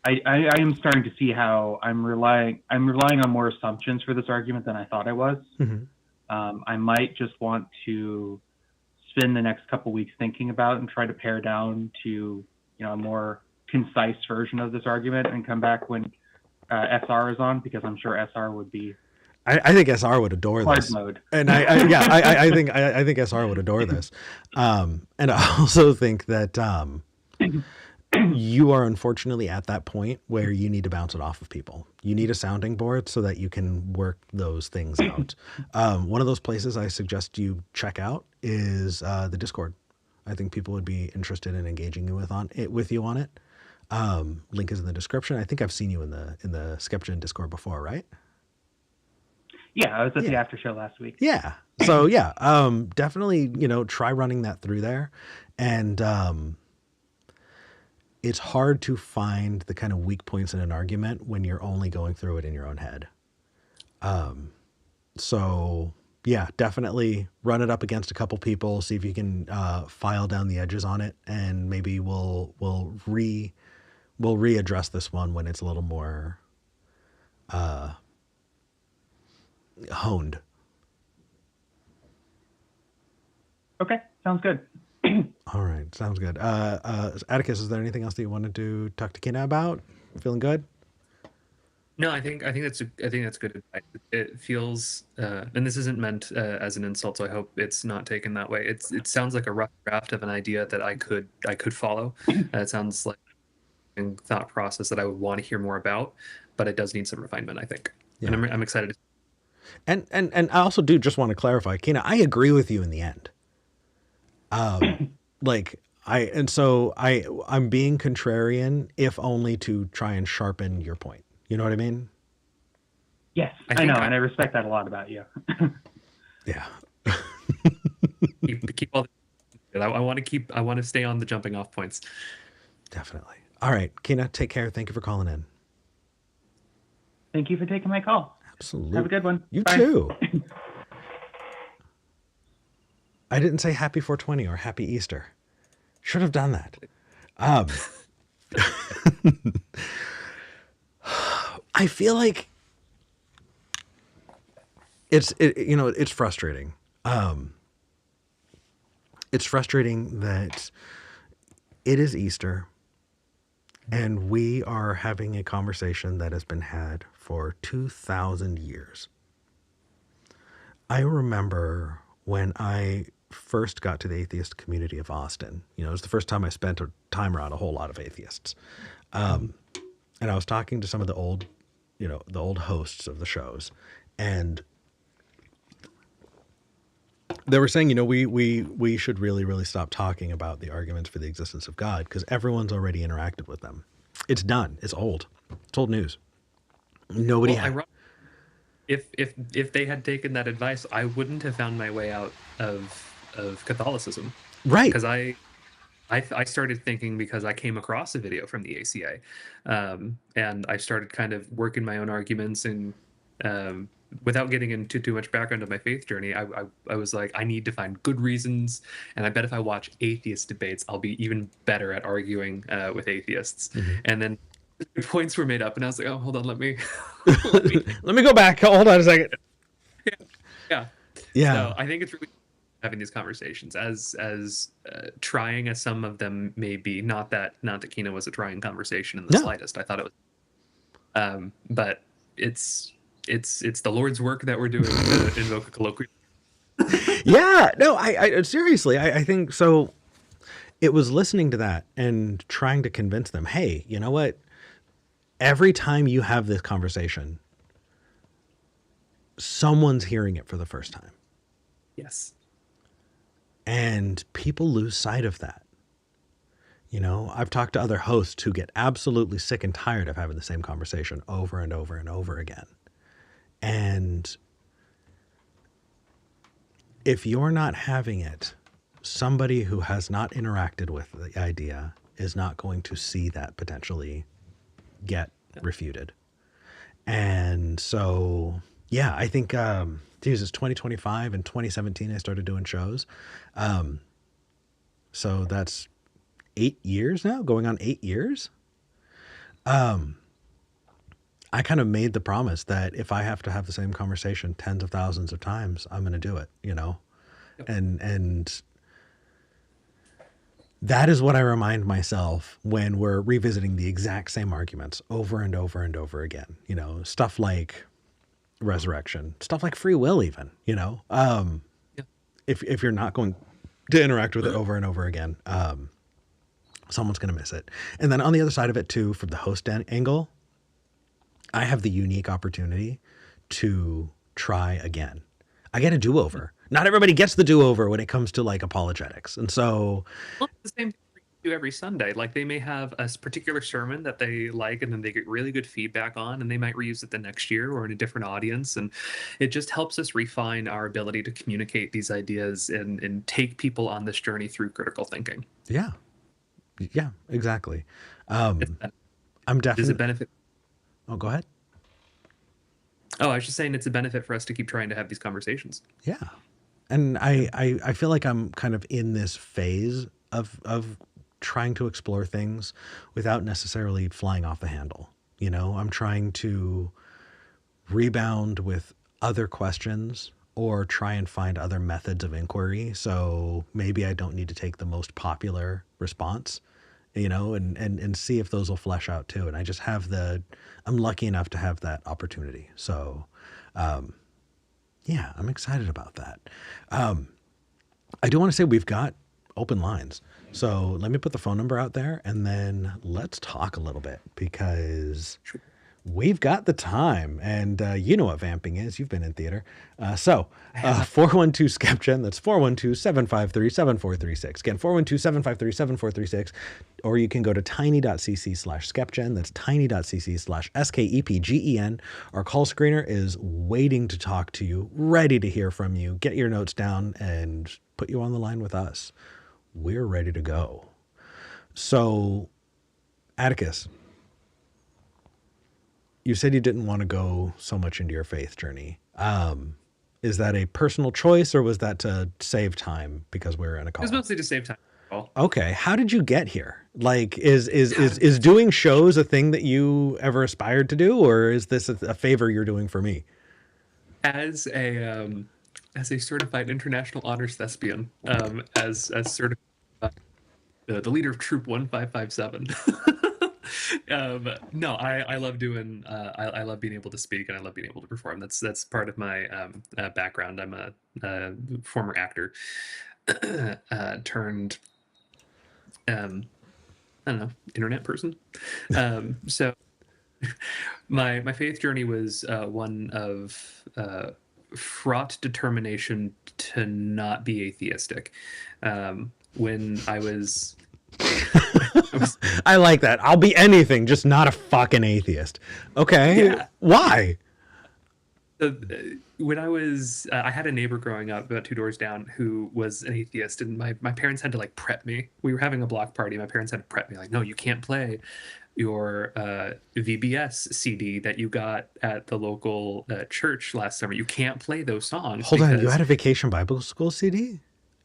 I am starting to see how I'm relying on more assumptions for this argument than I thought I was. I might just want to spend the next couple weeks thinking about and try to pare down to a more concise version of this argument and come back when SR is on, because I'm sure SR would be. I think SR would adore this. Mode. And I think SR would adore this. And I also think that you are unfortunately at that point where you need to bounce it off of people. You need a sounding board so that you can work those things out. One of those places I suggest you check out is the Discord. I think people would be interested in engaging with you on it. Link is in the description. I think I've seen you in the SKEPGEN Discord before, right? Yeah, I was at the after show last week. Yeah. So definitely, try running that through there. And it's hard to find the kind of weak points in an argument when you're only going through it in your own head. So yeah, definitely run it up against a couple people, see if you can file down the edges on it, and maybe we'll readdress this one when it's a little more honed. Okay, sounds good. All right, sounds good. Atticus, is there anything else that you wanted to talk to Kina about? Feeling good? No, I think that's good advice. It feels, and this isn't meant as an insult, so I hope it's not taken that way. It sounds like a rough draft of an idea that I could follow. It sounds like a thought process that I would want to hear more about, but it does need some refinement, I think. Yeah. And I'm excited. And I also do just want to clarify, Kina, I agree with you in the end. I'm being contrarian, if only to try and sharpen your point. You know what I mean? Yes, I know, and I respect that a lot about you. Yeah. keep all the, I want to stay on the jumping off points. Definitely. All right, Kina, take care. Thank you for calling in. Thank you for taking my call. Absolutely. Have a good one. You Bye. too. I didn't say happy 420 or happy Easter. Should have done that. I feel like it's frustrating. It's frustrating that it is Easter and we are having a conversation that has been had for 2,000 years. I remember when I first got to the atheist community of Austin, it was the first time I spent time around a whole lot of atheists. And I was talking to some of the old hosts of the shows, and they were saying, we should really, really stop talking about the arguments for the existence of God because everyone's already interacted with them. It's done. It's old. It's old news. Nobody had. If they had taken that advice, I wouldn't have found my way out of Catholicism. Right. Because I started thinking because I came across a video from the ACA, and I started kind of working my own arguments, and without getting into too much background of my faith journey, I was like, I need to find good reasons, and I bet if I watch atheist debates, I'll be even better at arguing with atheists. Mm-hmm. And then the points were made up, and I was like, oh, hold on, let me let me go back. Hold on a second. Yeah. So I think it's really having these conversations as trying as some of them may be. Not that Kina was a trying conversation in the slightest. I thought it was, but it's the Lord's work that we're doing to invoke a colloquial. Yeah, no, I seriously, I think so. It was listening to that and trying to convince them, hey, you know what? Every time you have this conversation, someone's hearing it for the first time. Yes. And people lose sight of that. You know, I've talked to other hosts who get absolutely sick and tired of having the same conversation over and over and over again. And if you're not having it, somebody who has not interacted with the idea is not going to see that potentially get refuted. And so, yeah, I think, it's 2025 and 2017, I started doing shows. So that's 8 years now, going on 8 years. I kind of made the promise that if I have to have the same conversation tens of thousands of times, I'm going to do it, you know? Yep. And that is what I remind myself when we're revisiting the exact same arguments over and over and over again, you know, stuff like resurrection, stuff like free will, even, you know, if you're not going to interact with it over and over again, someone's going to miss it. And then on the other side of it too, from the host angle, I have the unique opportunity to try again. I get a do-over. Not everybody gets the do-over when it comes to like apologetics. And so Well, it's the same thing we do every Sunday. Like they may have a particular sermon that they like and then they get really good feedback on, and they might reuse it the next year or in a different audience. And it just helps us refine our ability to communicate these ideas and take people on this journey through critical thinking. yeah, exactly. I'm Does definitely, it benefit? oh, go ahead. Oh, I was just saying it's a benefit for us to keep trying to have these conversations. Yeah. And I feel like I'm kind of in this phase of trying to explore things without necessarily flying off the handle. You know, I'm trying to rebound with other questions or try and find other methods of inquiry. So maybe I don't need to take the most popular response, you know, and see if those will flesh out too. And I just have I'm lucky enough to have that opportunity. So, yeah, I'm excited about that. I do want to say we've got open lines. So let me put the phone number out there and then let's talk a little bit because we've got the time. And you know what vamping is. You've been in theater. 412-SKEPGEN. That's 412-753-7436. Again, 412-753-7436. Or you can go to tiny.cc/SKEPGEN. That's tiny.cc/SKEPGEN. Our call screener is waiting to talk to you, ready to hear from you, get your notes down, and put you on the line with us. We're ready to go. So, Atticus, you said you didn't want to go so much into your faith journey. Is that a personal choice or was that to save time because we're in a call? It's mostly to save time. Okay. How did you get here? Like, is doing shows a thing that you ever aspired to do, or is this a favor you're doing for me? As a certified international honors thespian, as certified the leader of Troop 1557. No, I love doing. I love being able to speak and I love being able to perform. That's part of my background. I'm a former actor turned I don't know, internet person. So my faith journey was one of fraught determination to not be atheistic. When I was I like that. I'll be anything, just not a fucking atheist. Okay. Yeah. Why? When I was, I had a neighbor growing up about 2 doors down who was an atheist, and my parents had to like prep me. We were having a block party. My parents had to prep me, like, no, you can't play your VBS CD that you got at the local church last summer. You can't play those songs. Hold on, you had a Vacation Bible School CD?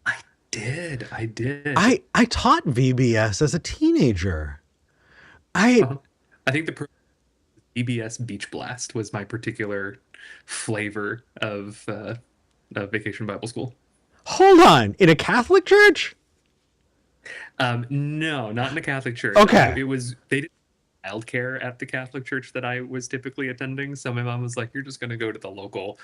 I did. I taught VBS as a teenager. I think the VBS Beach Blast was my particular flavor of Vacation Bible School. Hold on, in a Catholic church? No, not in a Catholic church. Okay. They did childcare at the Catholic church that I was typically attending. So my mom was like, "You're just going to go to the local."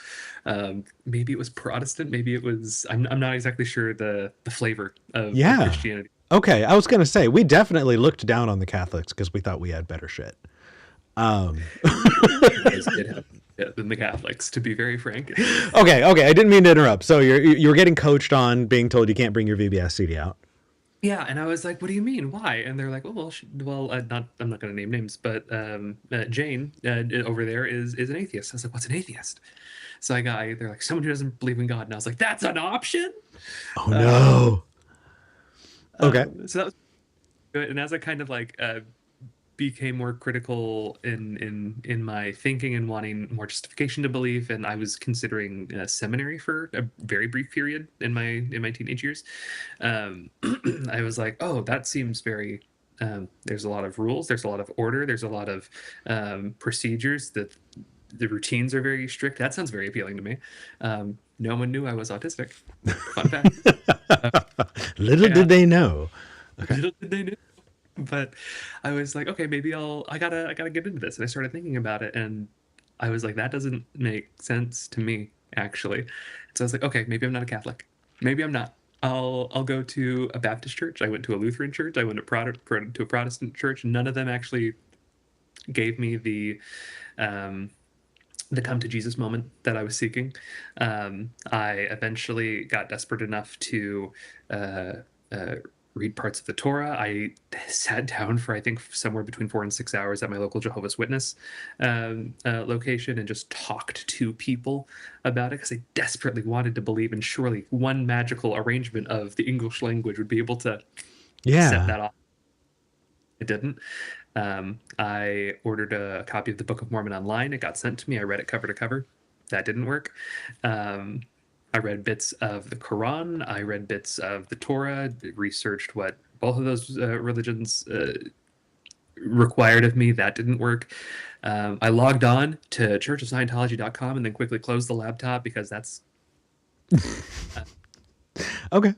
Maybe it was Protestant. Maybe it was. I'm not exactly sure the flavor of Christianity. Okay, I was going to say we definitely looked down on the Catholics because we thought we had better shit. than the Catholics, to be very frank. Okay, I didn't mean to interrupt. So you were getting coached on being told you can't bring your VBS CD out. Yeah, and I was like, "What do you mean? Why?" And they're like, not I'm not going to name names, but Jane over there is an atheist. I was like, "What's an atheist?" So they're like, "Someone who doesn't believe in God." And I was like, "That's an option." Oh no. Okay. So that was good. And as I kind of like became more critical in my thinking and wanting more justification to belief, and I was considering seminary for a very brief period in my teenage years. I was like, oh, that seems very there's a lot of rules, there's a lot of order, there's a lot of procedures, that the routines are very strict. That sounds very appealing to me. No one knew I was autistic. Fun fact. Little did they know. Okay. Little did they know. But I was like, okay, maybe I gotta get into this. And I started thinking about it, and I was like, that doesn't make sense to me, actually. So I was like, okay, maybe I'm not a Catholic. Maybe I'm not. I'll go to a Baptist church. I went to a Lutheran church. I went to a Protestant church. None of them actually gave me the come to Jesus moment that I was seeking. I eventually got desperate enough to read parts of the Torah. I sat down for, I think, somewhere between 4 and 6 hours at my local Jehovah's Witness location and just talked to people about it, because I desperately wanted to believe, and surely one magical arrangement of the English language would be able to set that off. It didn't. I ordered a copy of the Book of Mormon online. It got sent to me. I read it cover to cover. That didn't work. I read bits of the Quran. I read bits of the Torah, researched what both of those religions required of me. That didn't work. I logged on to churchofscientology.com and then quickly closed the laptop, because that's... Okay.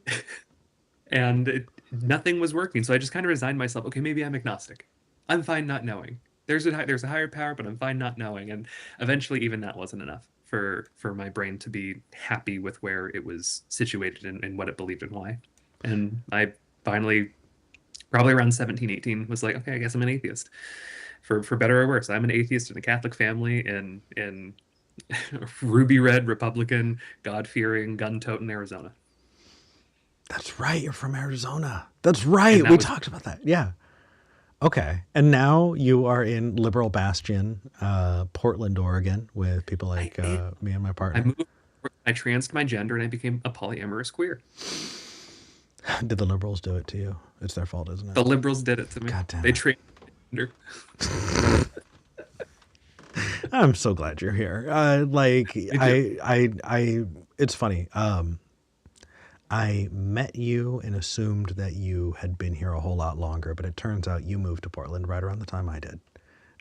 And nothing was working. So I just kind of resigned myself. Okay, maybe I'm agnostic. I'm fine not knowing. There's a higher power, but I'm fine not knowing. And eventually even that wasn't enough for my brain to be happy with where it was situated and what it believed and why. And I finally, probably around 17, 18, was like, okay, I guess I'm an atheist. For better or worse, I'm an atheist in a Catholic family in ruby red, Republican, God-fearing, gun-toting Arizona. That's right. You're from Arizona. That's right. We talked about that. Yeah. Okay. And now you are in liberal bastion, Portland, Oregon, with people like me and my partner. I transed my gender and I became a polyamorous queer. Did the liberals do it to you? It's their fault, isn't it? The liberals did it to me. God damn it. They trained my gender. I'm so glad you're here. It's funny. I met you and assumed that you had been here a whole lot longer, but it turns out you moved to Portland right around the time I did.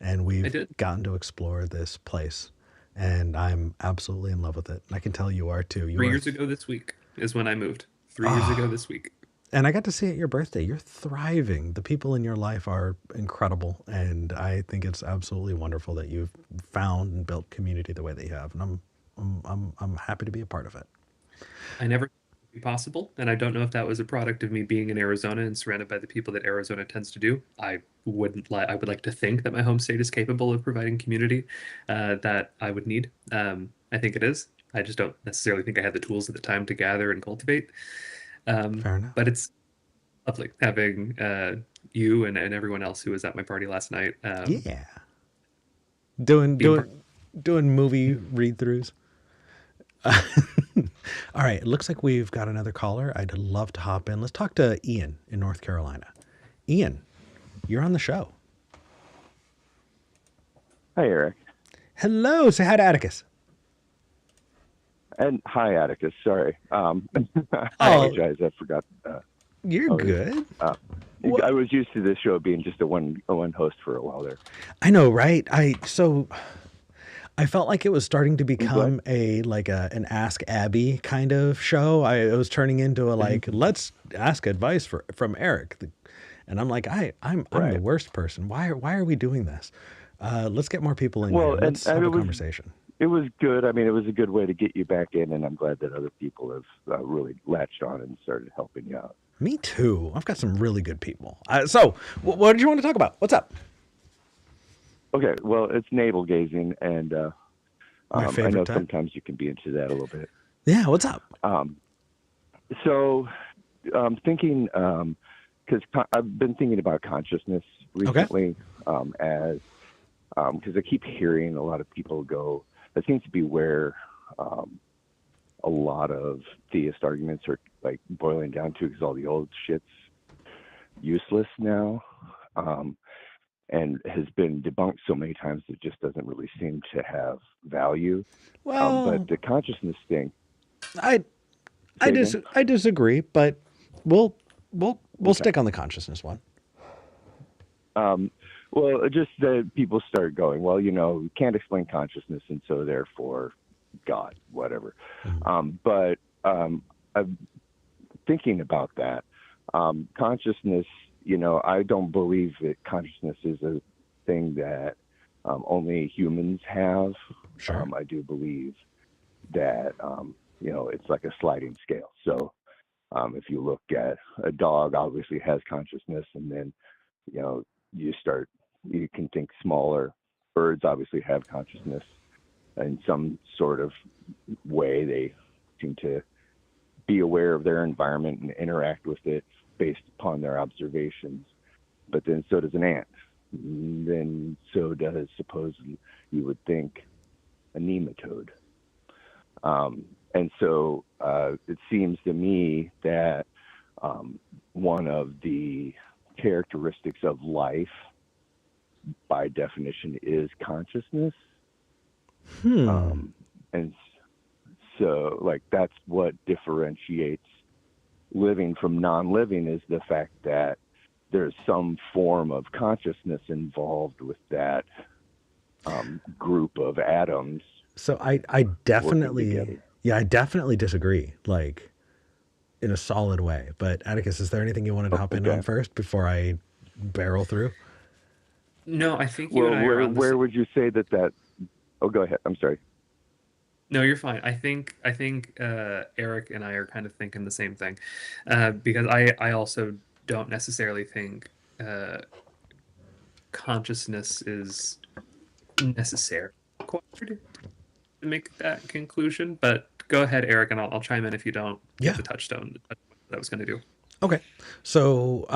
And we've gotten to explore this place, and I'm absolutely in love with it. And I can tell you are too. 3 years ago this week is when I moved. 3 years ago this week. And I got to see it at your birthday. You're thriving. The people in your life are incredible. And I think it's absolutely wonderful that you've found and built community the way that you have. And I'm happy to be a part of it. I never be possible, and I don't know if that was a product of me being in Arizona and surrounded by the people that Arizona tends to do. I would like to think that my home state is capable of providing community that I would need. I think it is. I just don't necessarily think I had the tools at the time to gather and cultivate. Fair enough. But it's lovely having you and everyone else who was at my party last night. Yeah. Doing movie read-throughs. All right, it looks like we've got another caller. I'd love to hop in. Let's talk to Ian in North Carolina. Ian, you're on the show. Hi, Eric. Hello. Say hi to Atticus. And hi, Atticus. Sorry. I apologize. I forgot. You're good. I was used to this show being just a one host for a while there. I know, right? I felt like it was starting to become an Ask Abby kind of show. It was turning into let's ask advice from Eric, and I'm like, I'm the worst person. Why are we doing this? Let's get more people in here. Let's have a conversation. It was good. I mean, it was a good way to get you back in, and I'm glad that other people have really latched on and started helping you out. Me too. I've got some really good people. So, what did you want to talk about? What's up? Okay, well, it's navel gazing, and My I favorite know type. sometimes you can be into that a little bit. Yeah, what's up? So thinking, because I've been thinking about consciousness recently, as because I keep hearing a lot of people go. That seems to be where a lot of theist arguments are like boiling down to, because all the old shit's useless now, and has been debunked so many times that it just doesn't really seem to have value. Well, But the consciousness thing. I disagree, but we'll stick on the consciousness one. Well, just that people start going, well, you can't explain consciousness, and so therefore God, whatever. But I'm thinking about that. Consciousness, I don't believe that consciousness is a thing that only humans have. Sure. I do believe that, it's like a sliding scale. So if you look at a dog, obviously has consciousness, and then, you can think smaller. Birds obviously have consciousness in some sort of way. They seem to be aware of their environment and interact with it based upon their observations. But then so does an ant. And then so does, supposedly, you would think, a nematode. And so it seems to me that one of the characteristics of life, by definition, is consciousness. And so, like, that's what differentiates living from non-living, is the fact that there's some form of consciousness involved with that group of atoms. So I definitely, I definitely disagree, like, in a solid way. But Atticus, is there anything you wanted to hop in on first before I barrel through? No, I think you and I are on the where would you say that? Oh, go ahead. I'm sorry. No, you're fine. I think Eric and I are kind of thinking the same thing, because I also don't necessarily think consciousness is necessary required to make that conclusion. But go ahead, Eric, and I'll chime in if you don't get the touchstone that I was going to do. Okay. So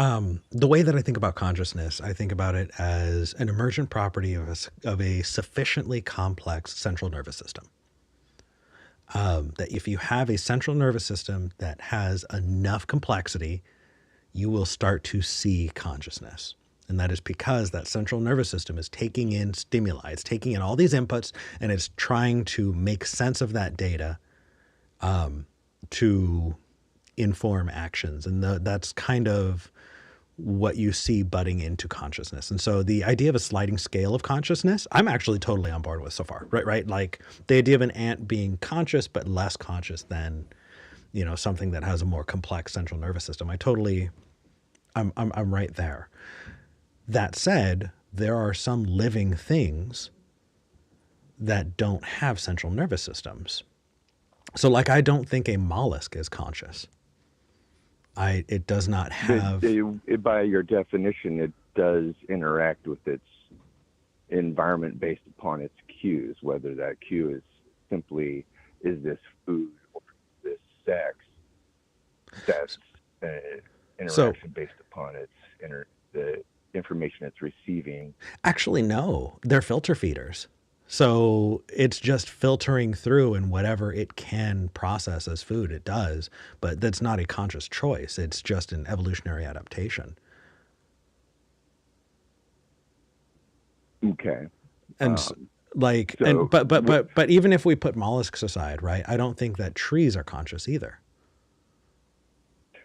the way that I think about consciousness, I think about it as an emergent property of a sufficiently complex central nervous system. That if you have a central nervous system that has enough complexity, you will start to see consciousness. And that is because that central nervous system is taking in stimuli. It's taking in all these inputs, and it's trying to make sense of that data to inform actions. And that's kind of what you see budding into consciousness. And so the idea of a sliding scale of consciousness, I'm actually totally on board with so far, right? Like the idea of an ant being conscious, but less conscious than, something that has a more complex central nervous system. I'm right there. That said, there are some living things that don't have central nervous systems. So like, I don't think a mollusk is conscious. It does not have... By your definition, it does interact with its environment based upon its cues, whether that cue is simply, is this food or this sex? That's interaction based upon the information it's receiving. Actually, no. They're filter feeders. So it's just filtering through, and whatever it can process as food, it does. But that's not a conscious choice. It's just an evolutionary adaptation. Okay. And but even if we put mollusks aside, right? I don't think that trees are conscious either.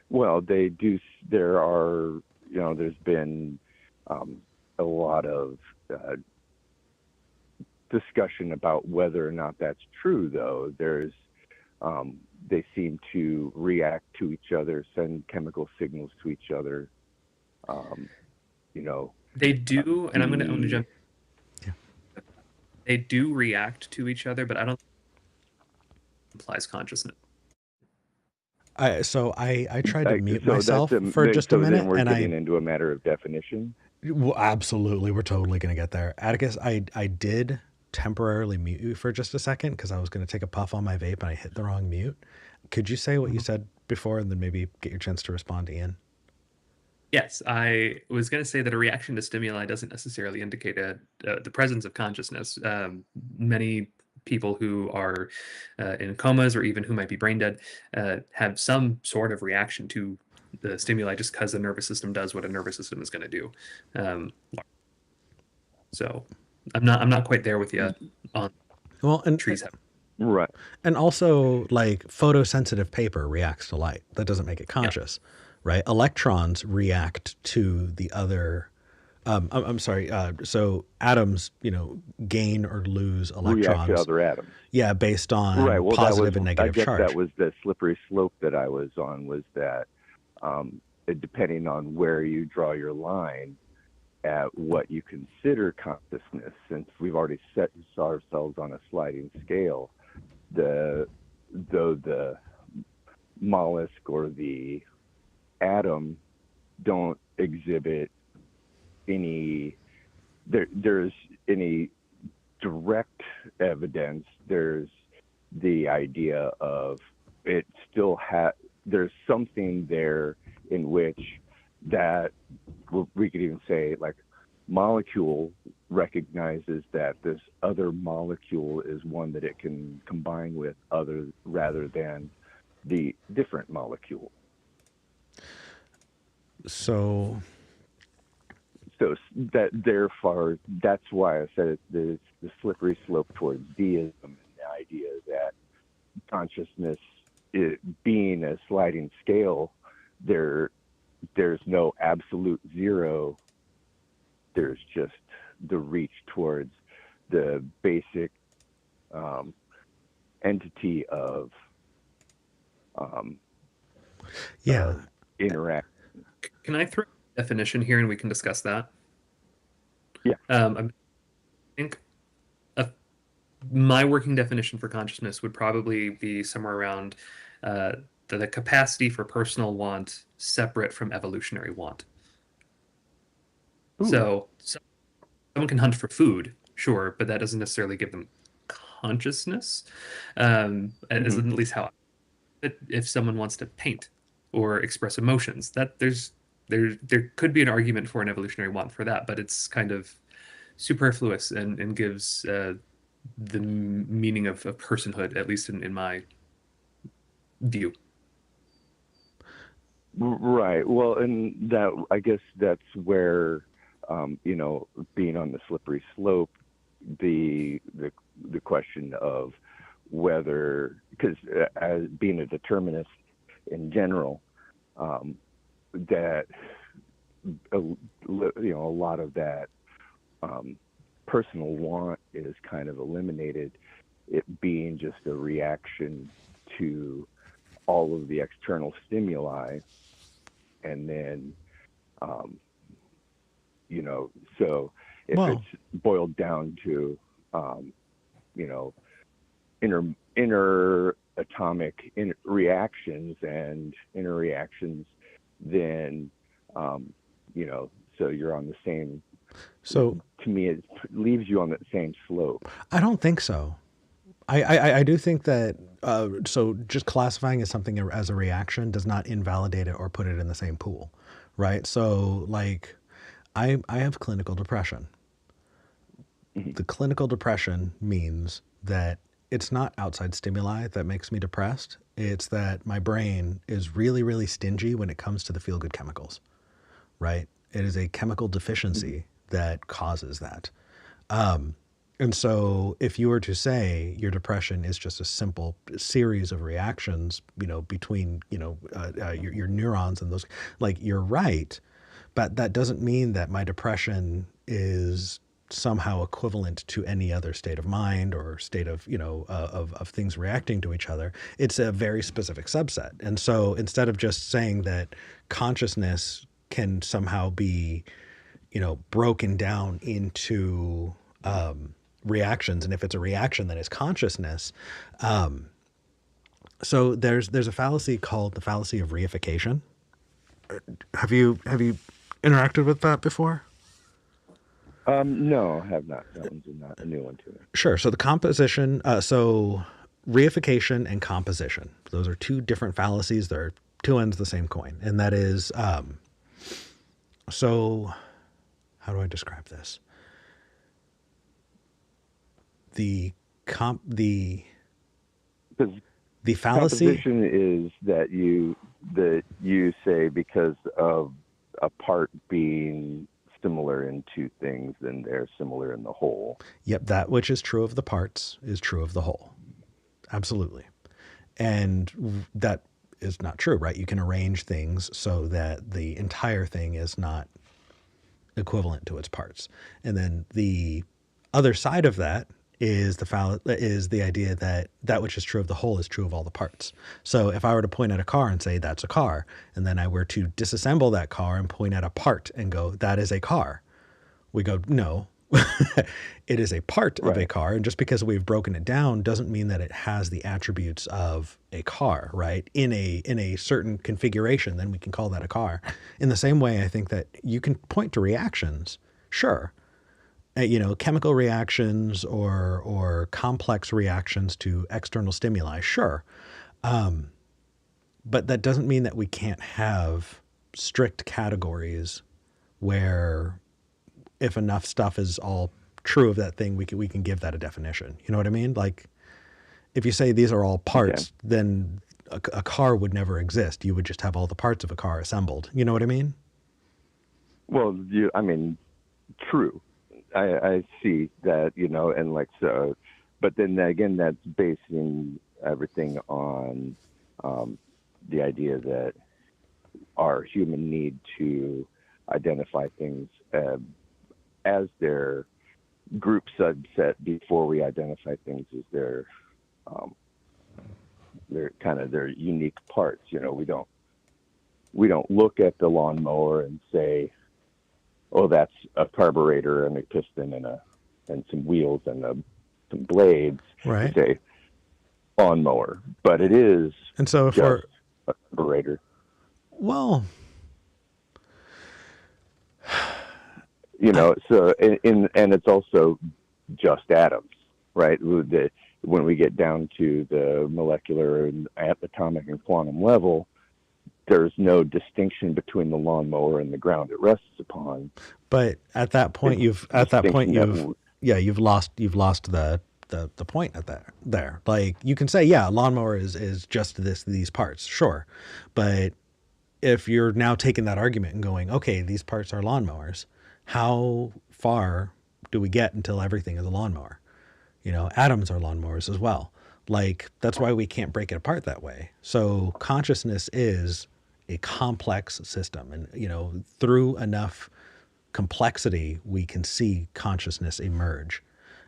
Well, they do. There are, there's been a lot of discussion about whether or not that's true, though. There's they seem to react to each other, send chemical signals to each other. They do, and I'm gonna jump. Yeah. They do react to each other, but I don't think it implies consciousness. I tried to mute myself for just a minute, then we're getting into a matter of definition. Well, absolutely, we're totally going to get there. Atticus, I did temporarily mute you for just a second because I was going to take a puff on my vape and I hit the wrong mute. Could you say what you said before and then maybe get your chance to respond to Ian? Yes, I was going to say that a reaction to stimuli doesn't necessarily indicate the presence of consciousness. Many people who are in comas or even who might be brain dead have some sort of reaction to the stimuli just because the nervous system does what a nervous system is going to do. So I'm not quite there with you on Well, trees. Right. and also like photosensitive paper reacts to light. That doesn't make it conscious, right? Electrons react to the other. I'm sorry. So atoms, gain or lose electrons. React to other atoms. Yeah, based on Right. Well, positive and negative I guess charge. that was the slippery slope that I was on, was that depending on where you draw your line at what you consider consciousness, since we've already set ourselves on a sliding scale, though the mollusk or the atom don't exhibit there's any direct evidence. There's the idea of it still there's something there in which that we could even say like molecule recognizes that this other molecule is one that it can combine with rather than the different molecule. So therefore, that's why I said it's the slippery slope towards deism, and the idea that consciousness being a sliding scale, there's no absolute zero. There's just the reach towards the basic entity of interact. Can I throw a definition here and we can discuss that? Yeah. I think my working definition for consciousness would probably be somewhere around the capacity for personal want separate from evolutionary want. Ooh. So someone can hunt for food, sure, but that doesn't necessarily give them consciousness. As at least how. If someone wants to paint or express emotions, that there could be an argument for an evolutionary want for that, but it's kind of superfluous and gives the meaning of personhood, at least in my view. Right. Well, and that, I guess that's where, being on the slippery slope, the question of whether, because as being a determinist in general, that a lot of that personal want is kind of eliminated, it being just a reaction to all of the external stimuli, and then so if it's boiled down to inner atomic reactions and inner reactions, then so you're on the same. So to me, it leaves you on the same slope. I don't think so. I do think that so just classifying as something as a reaction does not invalidate it or put it in the same pool, right? So like I have clinical depression. The clinical depression means that it's not outside stimuli that makes me depressed. It's that my brain is really, really stingy when it comes to the feel-good chemicals, right? It is a chemical deficiency that causes that. And so if you were to say your depression is just a simple series of reactions, between, your neurons and those, like, you're right, but that doesn't mean that my depression is somehow equivalent to any other state of mind or state of, of things reacting to each other. It's a very specific subset. And so instead of just saying that consciousness can somehow be, broken down into reactions, and if it's a reaction, then it's consciousness. So there's a fallacy called the fallacy of reification. Have you interacted with that before? No, I have not. That one's not a new one to me. Sure. So the composition, so reification and composition, those are two different fallacies. They're two ends of the same coin. And that is, so how do I describe this? The Because fallacy. composition is that you say because of a part being similar in two things, then they're similar in the whole. Yep. That which is true of the parts is true of the whole. Absolutely. And that is not true, right? You can arrange things so that the entire thing is not equivalent to its parts. And then the other side of that is the idea that that which is true of the whole is true of all the parts. So if I were to point at a car and say that's a car, and then I were to disassemble that car and point at a part and go, that is a car, we go, no, it is a part of a car. And just because we've broken it down doesn't mean that it has the attributes of a car, right? In a certain configuration, then we can call that a car. In the same way, I think that you can point to reactions, sure. Chemical reactions or complex reactions to external stimuli, sure. But that doesn't mean that we can't have strict categories where if enough stuff is all true of that thing, we can give that a definition. You know what I mean? Like if you say these are all parts, then a car would never exist. You would just have all the parts of a car assembled. You know what I mean? Well, true. I see that, and like so, but then again, that's basing everything on the idea that our human need to identify things as their group subset before we identify things as their kind of their unique parts. We don't look at the lawnmower and say, oh, that's a carburetor and a piston and some wheels and some blades. Right. To say lawnmower, but it is. And so if just we're a carburetor, well, so and it's also just atoms, right? When we get down to the molecular and atomic and quantum level, there's no distinction between the lawnmower and the ground it rests upon. But at that point, you've lost the point at there. Like you can say, yeah, lawnmower is just these parts, sure. But if you're now taking that argument and going, okay, these parts are lawnmowers, how far do we get until everything is a lawnmower? Atoms are lawnmowers as well. Like that's why we can't break it apart that way. So consciousness is a complex system, and through enough complexity we can see consciousness emerge.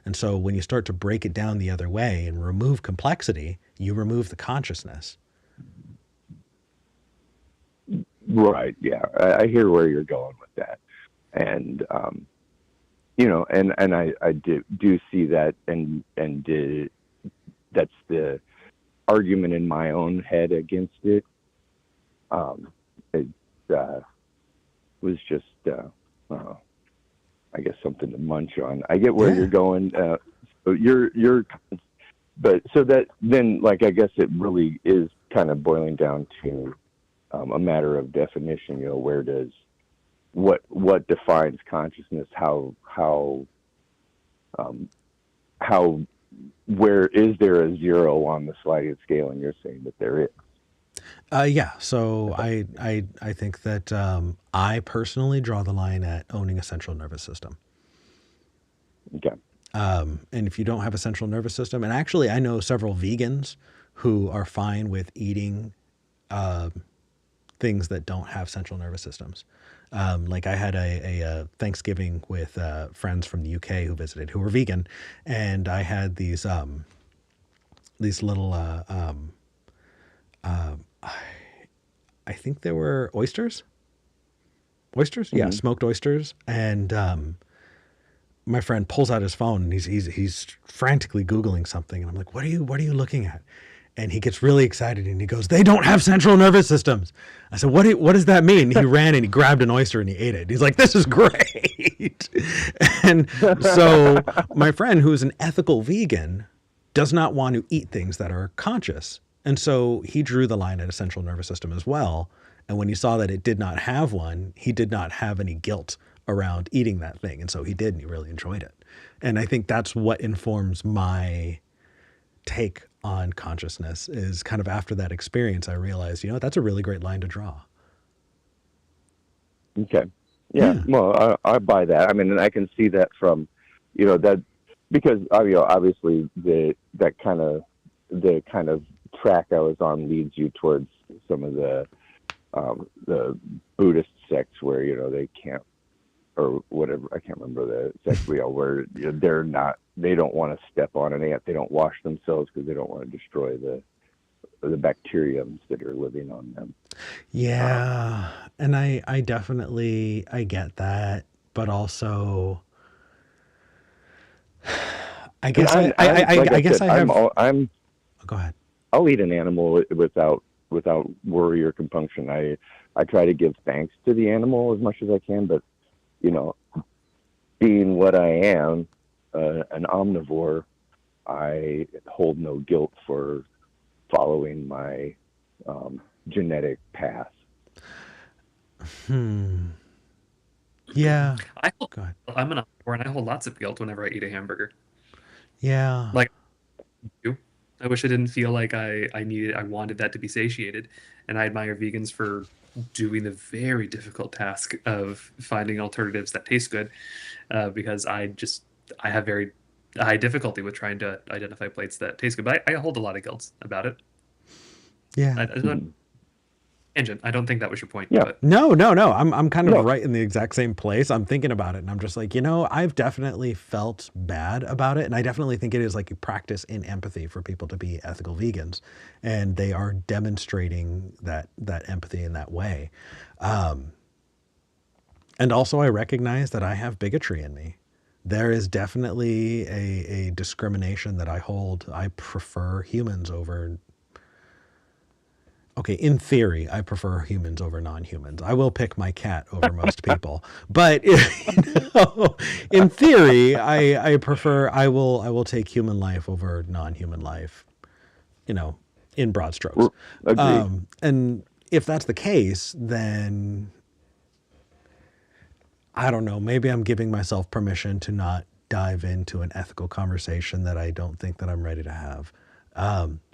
And so when you start to break it down the other way and remove complexity, you remove the consciousness. Right. Yeah, I hear where you're going with that, and I do see that, and that's the argument in my own head against it. It was just, I guess, something to munch on. I get where you're going. But so that then, like, I guess it really is kind of boiling down to a matter of definition. Where does what defines consciousness? Where is there a zero on the sliding scale? And you're saying that there is. Yeah. So I think that I personally draw the line at owning a central nervous system. Okay. And if you don't have a central nervous system, and actually I know several vegans who are fine with eating things that don't have central nervous systems. Like I had a Thanksgiving with friends from the UK who visited who were vegan, and I had these little I think they were oysters. Mm-hmm. Yeah, smoked oysters. And my friend pulls out his phone and he's frantically Googling something, and I'm like, what are you looking at? And he gets really excited and he goes, "They don't have central nervous systems." I said, what does that mean? He ran and he grabbed an oyster and he ate it. He's like, "This is great." And so my friend, who is an ethical vegan, does not want to eat things that are conscious. And so he drew the line at a central nervous system as well. And when he saw that it did not have one, he did not have any guilt around eating that thing. And so he did, and he really enjoyed it. And I think that's what informs my take on consciousness, is kind of after that experience, I realized, that's a really great line to draw. Okay. Yeah. Well, I buy that. I mean, and I can see that from, that, because, obviously the kind of track I was on leads you towards some of the Buddhist sects where, they can't, or whatever, I can't remember the sect where they don't want to step on an ant. They don't wash themselves because they don't want to destroy the bacteriums that are living on them. Yeah. And I definitely, I get that, but also I guess I have. Go ahead. I'll eat an animal without worry or compunction. I try to give thanks to the animal as much as I can, but being what I am, an omnivore, I hold no guilt for following my genetic path. Yeah. Go ahead. I'm an omnivore, and I hold lots of guilt whenever I eat a hamburger. Yeah. Like you. I wish I didn't feel like I wanted that to be satiated. And I admire vegans for doing the very difficult task of finding alternatives that taste good, because I have very high difficulty with trying to identify plates that taste good. But I hold a lot of guilt about it. Yeah. I don't think that was your point. Yeah. But. No. I'm kind of right in the exact same place. I'm thinking about it and I'm just like, I've definitely felt bad about it. And I definitely think it is like a practice in empathy for people to be ethical vegans. And they are demonstrating that empathy in that way. And also I recognize that I have bigotry in me. There is definitely a discrimination that I hold. I prefer humans over. Okay, in theory, I prefer humans over non-humans. I will pick my cat over most people, but in theory, I will take human life over non-human life. In broad strokes. And if that's the case, then I don't know. Maybe I'm giving myself permission to not dive into an ethical conversation that I don't think that I'm ready to have.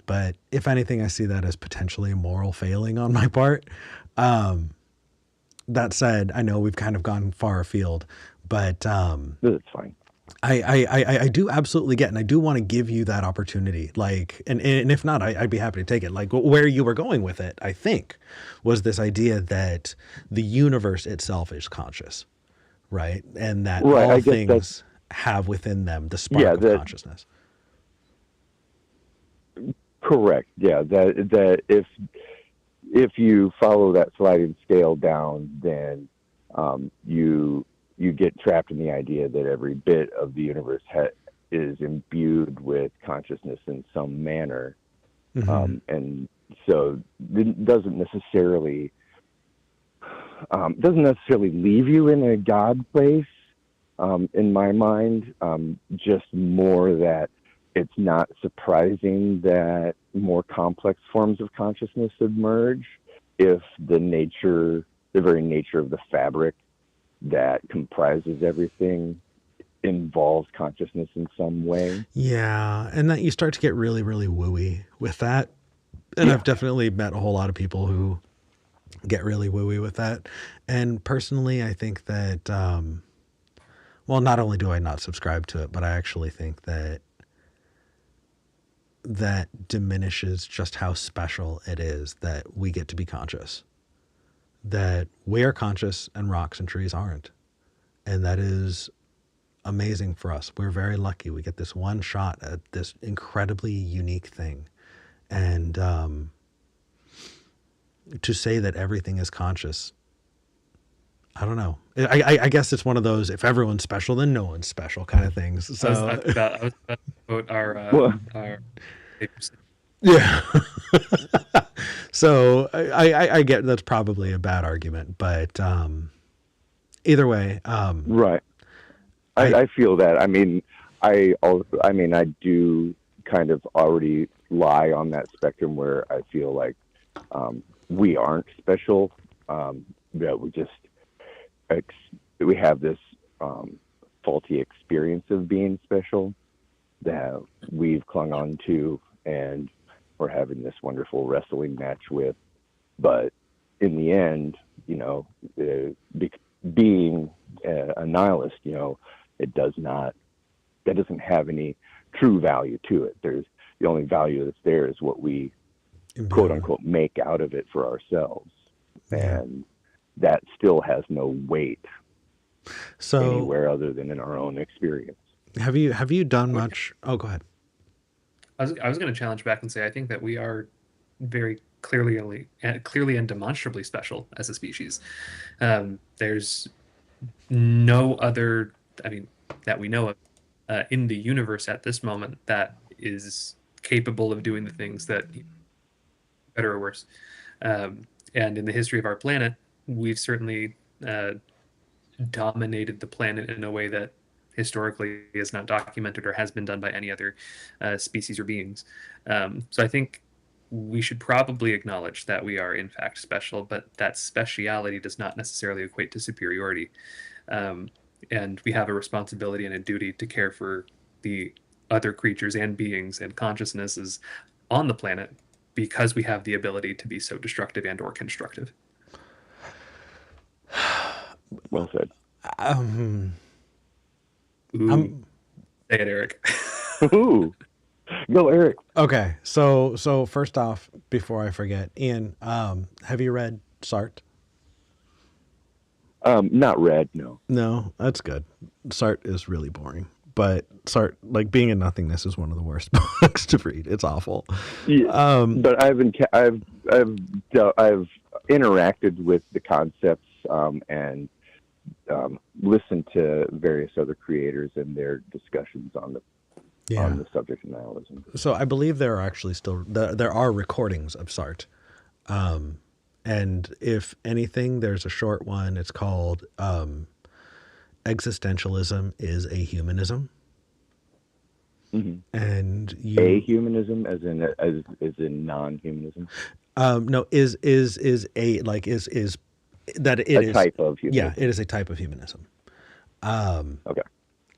But if anything, I see that as potentially a moral failing on my part. That said, I know we've kind of gone far afield, but that's fine. I do absolutely get, and I do want to give you that opportunity. Like, and if not, I'd be happy to take it. Like where you were going with it, I think, was this idea that the universe itself is conscious, right? And that all things have within them the spark of consciousness. Correct. Yeah. That if you follow that sliding scale down, then you get trapped in the idea that every bit of the universe is imbued with consciousness in some manner, and so it doesn't necessarily leave you in a God place. In my mind, just more that. It's not surprising that more complex forms of consciousness emerge if the very nature of the fabric that comprises everything involves consciousness in some way. Yeah, and that you start to get really, really wooey with that. And I've definitely met a whole lot of people who get really wooey with that. And personally, I think that, not only do I not subscribe to it, but I actually think that diminishes just how special it is that we get to be conscious, that we are conscious and rocks and trees aren't. And that is amazing for us. We're very lucky. We get this one shot at this incredibly unique thing. And to say that everything is conscious, I don't know. I guess it's one of those, if everyone's special, then no one's special kind of things. So I was about to quote our Yeah. So I get that's probably a bad argument, but either way, Right. I I feel that. I mean, I do kind of already lie on that spectrum where I feel like we aren't special. That we just we have this faulty experience of being special that we've clung on to, and we're having this wonderful wrestling match with. But in the end, you know, being a nihilist, you know, it does not, that doesn't have any true value to it. There's the only value that's there is what we quote yeah. unquote make out of it for ourselves. Yeah. And that still has no weight So anywhere other than in our own experience. have you done much? Oh, go ahead. I was going to challenge back and say I think that we are very clearly and demonstrably special as a species. There's no other, I mean, that we know of in the universe at this moment that is capable of doing the things that, better or worse. And in the history of our planet, we've certainly dominated the planet in a way that historically is not documented or has been done by any other species or beings. So I think we should probably acknowledge that we are in fact special, but that speciality does not necessarily equate to superiority. Um, and we have a responsibility and a duty to care for the other creatures and beings and consciousnesses on the planet because we have the ability to be so destructive and or constructive. Well said. Um, Ooh, say it, Eric. Ooh, go Eric. okay. So first off, before I forget, Ian, have you read Sartre? Not read, no. No, that's good. Sartre is really boring, but Sartre, like Being in Nothingness, is one of the worst books to read. It's awful. Yeah, but I've interacted with the concepts and listened to various other creators and their discussions on Yeah. the subject of nihilism. So I believe there are actually still there are recordings of Sartre. And if anything, there's a short one. It's called Existentialism is a Humanism. Mm-hmm. And A humanism, as in non-humanism. No, is that it A is type of humanism. Yeah, it is a type of humanism. Okay.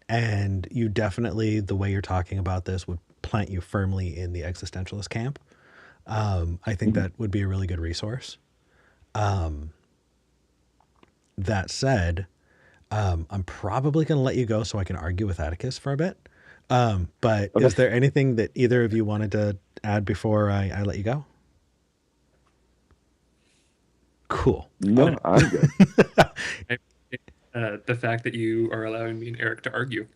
And you definitely, the way you're talking about this would plant you firmly in the existentialist camp. I think that would be a really good resource. That said, I'm probably going to let you go so I can argue with Atticus for a bit. But Okay. is there anything that either of you wanted to add before I let you go? Cool. No, I'm good. The fact that you are allowing me and Eric to argue.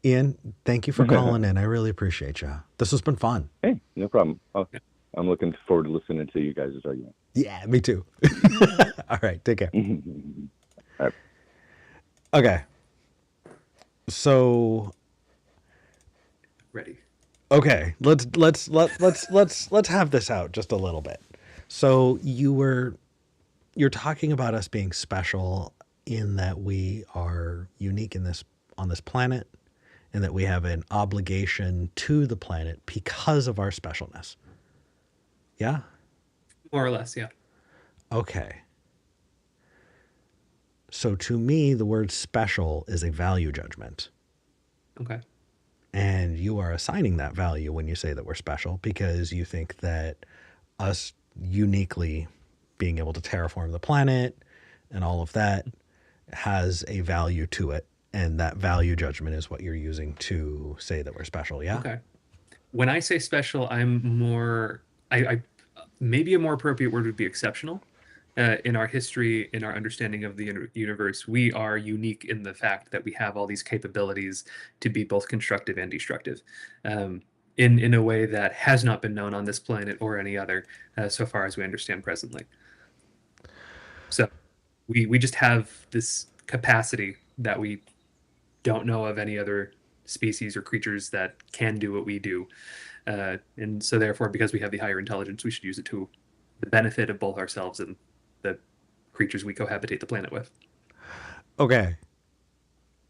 Ian, thank you for calling in. I really appreciate you. This has been fun. Hey, no problem. I'm looking forward to listening to you guys' argument. Yeah, me too. All right, take care. All right. Okay. So, Ready. okay, let's have this out just a little bit. So you're talking about us being special in that we are unique on this planet, and that we have an obligation to the planet because of our specialness. Yeah? More or less, yeah. Okay. So to me, the word special is a value judgment. Okay. And you are assigning that value when you say that we're special because you think that us uniquely being able to terraform the planet and all of that has a value to it. And that value judgment is what you're using to say that we're special. Yeah. Okay. When I say special, I'm more, I maybe a more appropriate word would be exceptional. In our history, in our understanding of the universe, we are unique in the fact that we have all these capabilities to be both constructive and destructive, in a way that has not been known on this planet or any other, so far as we understand presently. So we just have this capacity that we don't know of any other species or creatures that can do what we do. And so therefore, because we have the higher intelligence, we should use it to the benefit of both ourselves and the creatures we cohabitate the planet with. Okay.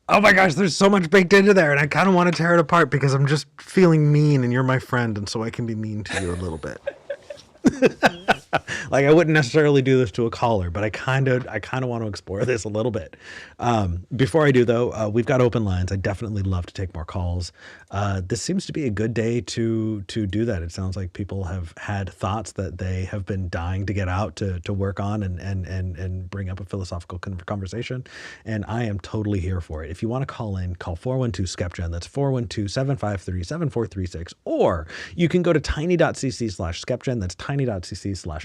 Oh my gosh, there's so much baked into there, and I kind of want to tear it apart because I'm just feeling mean, and you're my friend, and so I can be mean to you a little bit. Like, I wouldn't necessarily do this to a caller, but I kind of want to explore this a little bit. Before I do, though, we've got open lines. I definitely love to take more calls. This seems to be a good day to do that. It sounds like people have had thoughts that they have been dying to get out to work on and bring up a philosophical conversation. And I am totally here for it. If you want to call in, call 412-SKEPGEN. That's 412-753-7436. Or you can go to tiny.cc/SKEPGEN. That's tiny.cc/SKEPGEN.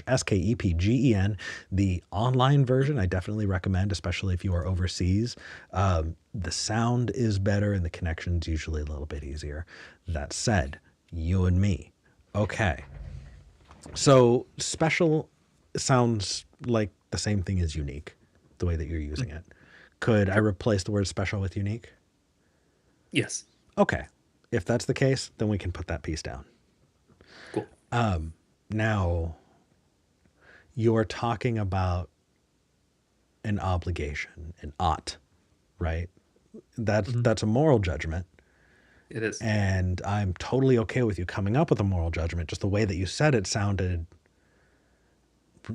The online version, I definitely recommend, especially if you are overseas. The sound is better and the connection's usually a little bit easier. That said, you and me. Okay. So special sounds like the same thing as unique, the way that you're using it. Could I replace the word special with unique? Yes. Okay. If that's the case, then we can put that piece down. Cool. Now, you're talking about an obligation, an ought, right? That's a moral judgment. It is. And I'm totally okay with you coming up with a moral judgment. Just the way that you said it sounded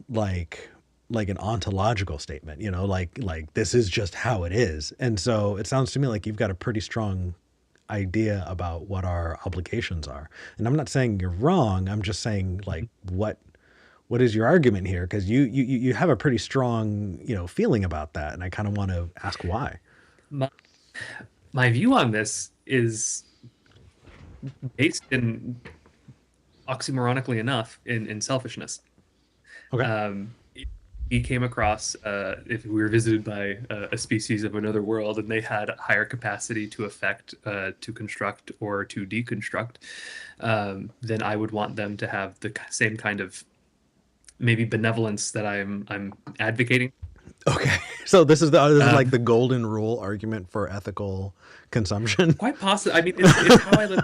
like an ontological statement, you know, like this is just how it is. And so it sounds to me like you've got a pretty strong idea about what our obligations are. And I'm not saying you're wrong. I'm just saying, like, what is your argument here? Because you have a pretty strong, feeling about that. And I kind of want to ask why. My view on this is based in, oxymoronically enough, in selfishness. Okay. He came across, if we were visited by a species of another world and they had higher capacity to affect, to construct or to deconstruct, then I would want them to have the same kind of maybe benevolence that I'm advocating. Okay. So this is like the golden rule argument for ethical consumption. Quite possibly. I mean, it's how I live.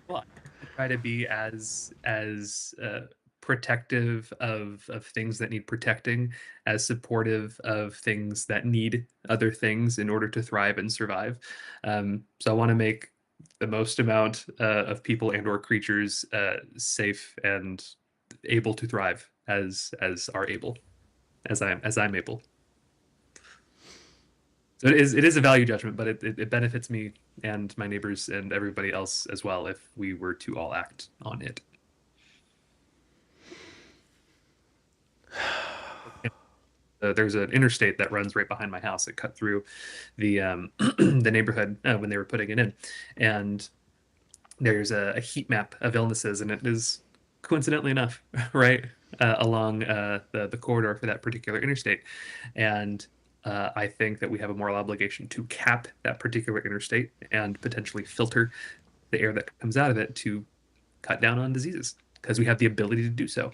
Well, I try to be as protective of things that need protecting, as supportive of things that need other things in order to thrive and survive. So I want to make the most amount of people and or creatures safe and able to thrive as I'm able. So it is a value judgment, but it benefits me and my neighbors and everybody else as well if we were to all act on it. There's an interstate that runs right behind my house. It cut through the the neighborhood when they were putting it in, and there's a heat map of illnesses, and it is coincidentally enough right along the corridor for that particular interstate, and I think that we have a moral obligation to cap that particular interstate and potentially filter the air that comes out of it to cut down on diseases because we have the ability to do so.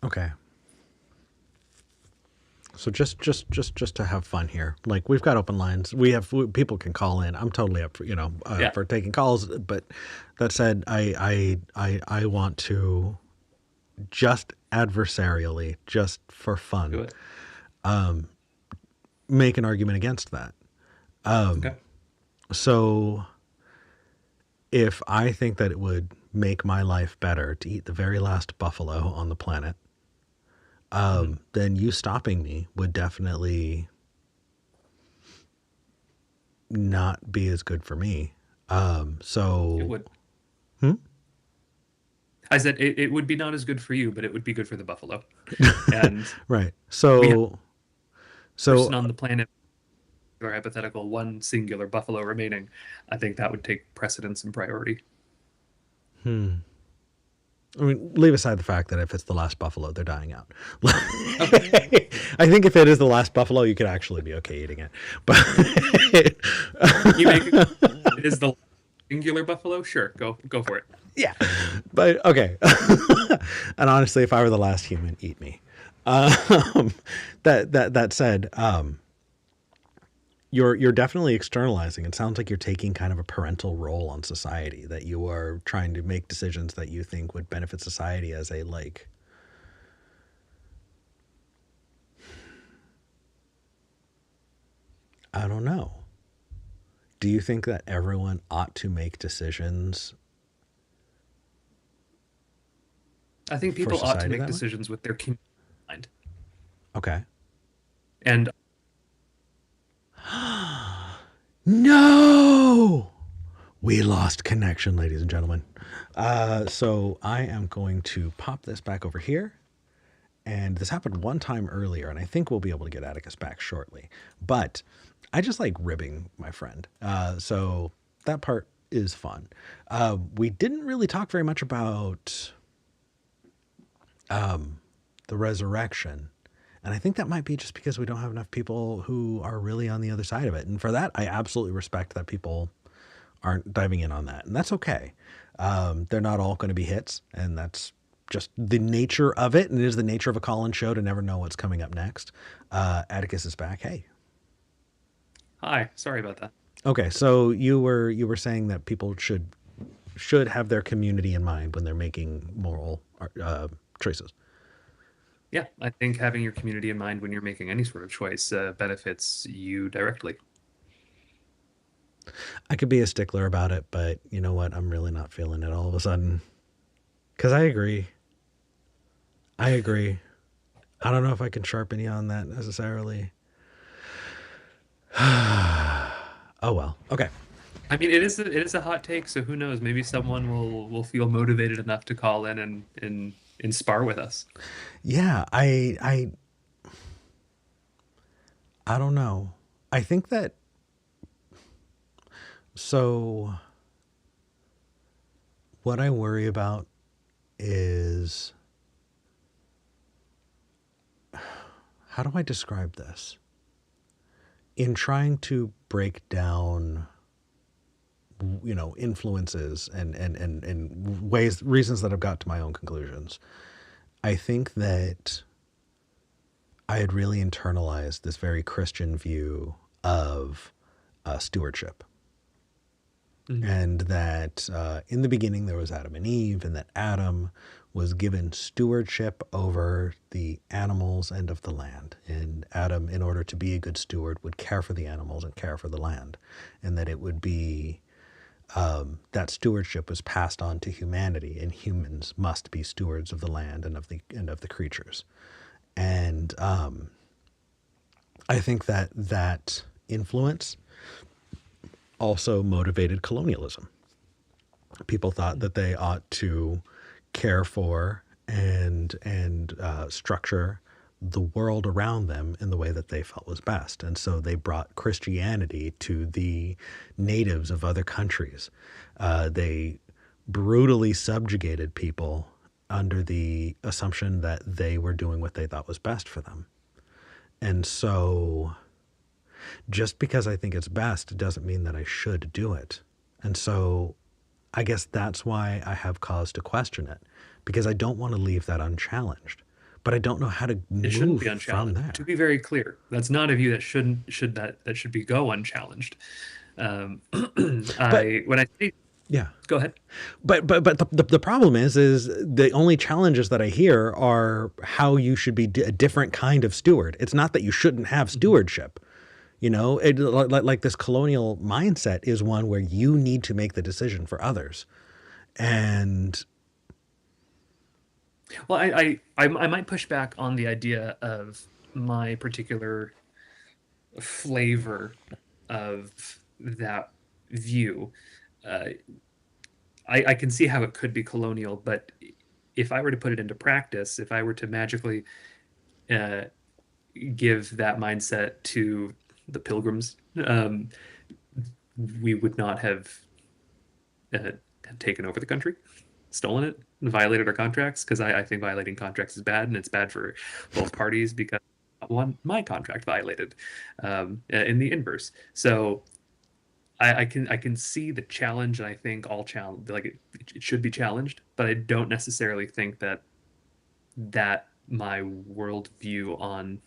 Okay. So just to have fun here, like, we've got open lines. People can call in. I'm totally up for, for taking calls. But that said, I want to just adversarially, just for fun, make an argument against that. Okay. So if I think that it would make my life better to eat the very last buffalo on the planet, then you stopping me would definitely not be as good for me. So it would. I said it would be not as good for you, but it would be good for the buffalo. And right. So person on the planet, or hypothetical one singular buffalo remaining, I think that would take precedence and priority. I mean, leave aside the fact that if it's the last buffalo, they're dying out. Okay. I think if it is the last buffalo, you could actually be okay eating it. But it is the singular buffalo? Sure, go for it. Yeah, but okay. And honestly, if I were the last human, eat me. That said, You're definitely externalizing. It sounds like you're taking kind of a parental role on society, that you are trying to make decisions that you think would benefit society as a like. I don't know. Do you think that everyone ought to make decisions I think for people ought to society make that way? decisions with their community in mind. Okay. And No! We lost connection, ladies and gentlemen. So I am going to pop this back over here. And this happened one time earlier, and I think we'll be able to get Atticus back shortly. But I just like ribbing my friend. So that part is fun. We didn't really talk very much about the resurrection. And I think that might be just because we don't have enough people who are really on the other side of it. And for that, I absolutely respect that people aren't diving in on that. And that's okay. They're not all going to be hits. And that's just the nature of it. And it is the nature of a call-in show to never know what's coming up next. Atticus is back. Hey. hi, sorry about that. Okay. So you were saying that people should have their community in mind when they're making moral choices. Yeah, I think having your community in mind when you're making any sort of choice benefits you directly. I could be a stickler about it, but you know what? I'm really not feeling it all of a sudden. Because I agree. I agree. I don't know if I can sharpen you on that necessarily. Oh well. Okay. I mean, it is a hot take, so who knows? Maybe someone will feel motivated enough to call in and spar with us. Yeah, I don't know. I think that so what I worry about is how do I describe this? In trying to break down influences and ways reasons that I've got to my own conclusions, I think that I had really internalized this very Christian view of stewardship. Mhm. And that in the beginning there was Adam and Eve, and that Adam was given stewardship over the animals and of the land. And Adam, in order to be a good steward, would care for the animals and care for the land. And that it would be that stewardship was passed on to humanity, and humans must be stewards of the land and of the creatures. And I think that influence also motivated colonialism. People thought that they ought to care for and structure the world around them in the way that they felt was best. And so they brought Christianity to the natives of other countries. They brutally subjugated people under the assumption that they were doing what they thought was best for them. And so just because I think it's best doesn't mean that I should do it. And so I guess that's why I have cause to question it, because I don't want to leave that unchallenged, but I don't know how to It shouldn't move be from unchallenged. To there. be very clear, that's not a view that should be go unchallenged. But When I say yeah, go ahead. but the problem is the only challenges that I hear are how you should be a different kind of steward. It's not that you shouldn't have stewardship. Like this colonial mindset is one where you need to make the decision for others. And Well, I might push back on the idea of my particular flavor of that view. Uh, I can see how it could be colonial, but if I were to put it into practice, if I were to magically uh, give that mindset to the pilgrims, we would not have uh, taken over the country, stolen it, and violated our contracts. Because I think violating contracts is bad, and it's bad for both parties because I want my contract violated in the inverse. So I can see the challenge, and I think all challenge like it should be challenged, but I don't necessarily think that my worldview on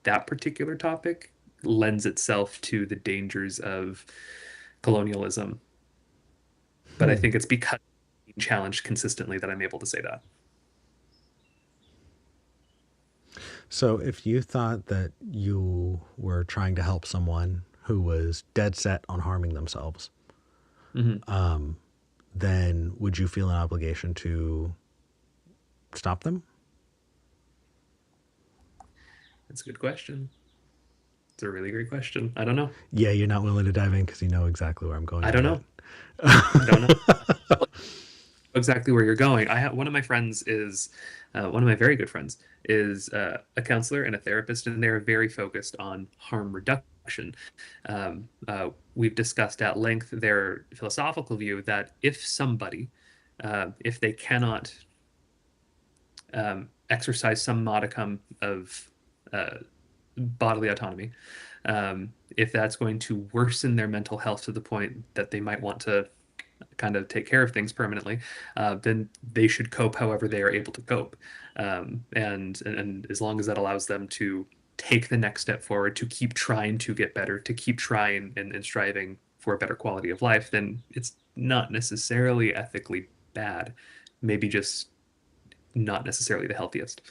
that particular topic lends itself to the dangers of colonialism. But I think it's because being challenged consistently that I'm able to say that. So if you thought that you were trying to help someone who was dead set on harming themselves, Hmm. then would you feel an obligation to stop them? That's a good question. It's a really great question. I don't know. Yeah, you're not willing to dive in because you know exactly where I'm going I with don't it. know. I don't know exactly where you're going. I have one of my friends is one of my very good friends is a counselor and a therapist, and they're very focused on harm reduction. We've discussed at length their philosophical view that if somebody, if they cannot exercise some modicum of uh, bodily autonomy, if that's going to worsen their mental health to the point that they might want to kind of take care of things permanently, then they should cope however they are able to cope. And as long as that allows them to take the next step forward, to keep trying to get better, to keep trying and striving for a better quality of life, then it's not necessarily ethically bad. Maybe just not necessarily the healthiest.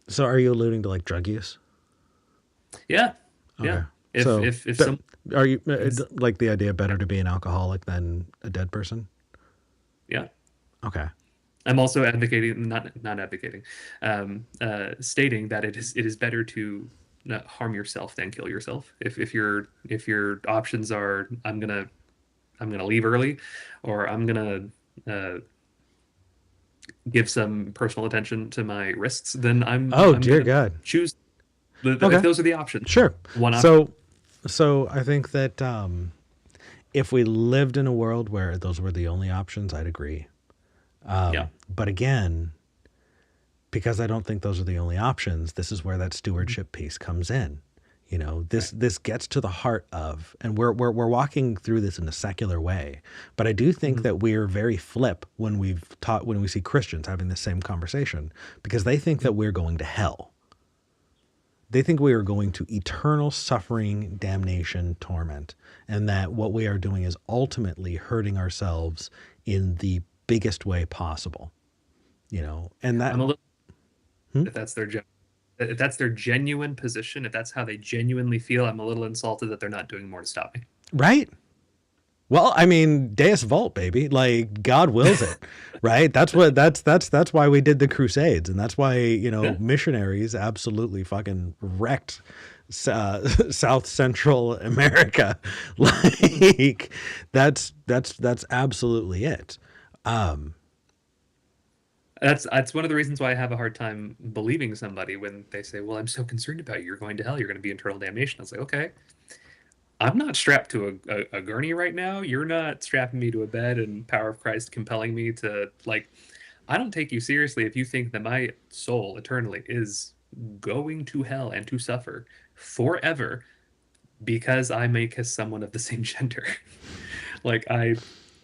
So are you alluding to like drug use? Yeah, yeah. Okay. If So if if some are you it's like the idea better to be an alcoholic than a dead person? yeah. Okay. I'm also advocating, not advocating, stating that it is better to not harm yourself than kill yourself. If your options are I'm gonna leave early, or I'm gonna uh, give some personal attention to my wrists, then I'm Oh, I'm dear gonna God. choose if Okay. those are the options. Sure. One option. So I think that if we lived in a world where those were the only options, I'd agree. Yeah. But again, because I don't think those are the only options, this is where that stewardship piece comes in. You know, Right. this gets to the heart of, and we're walking through this in a secular way, but I do think Mhm. that we're very flip when we see Christians having the same conversation, because they think that we're going to hell. They think we are going to eternal suffering, damnation, torment, and that what we are doing is ultimately hurting ourselves in the biggest way possible. You know, and that I'm a little hmm? if that's their if that's their genuine position, if that's how they genuinely feel, I'm a little insulted that they're not doing more to stop me. Right? Well, I mean, Deus Vult, baby. Like God wills it, right? That's why we did the Crusades, and that's why Yeah. missionaries absolutely fucking wrecked South Central America. Like that's absolutely it. That's one of the reasons why I have a hard time believing somebody when they say, "Well, I'm so concerned about you. You're going to hell. You're going to be eternal damnation." I was like, "Okay, I'm not strapped to a gurney right now. You're not strapping me to a bed and power of Christ compelling me to like. I don't take you seriously if you think that my soul eternally is going to hell and to suffer forever because I may kiss someone of the same gender." Like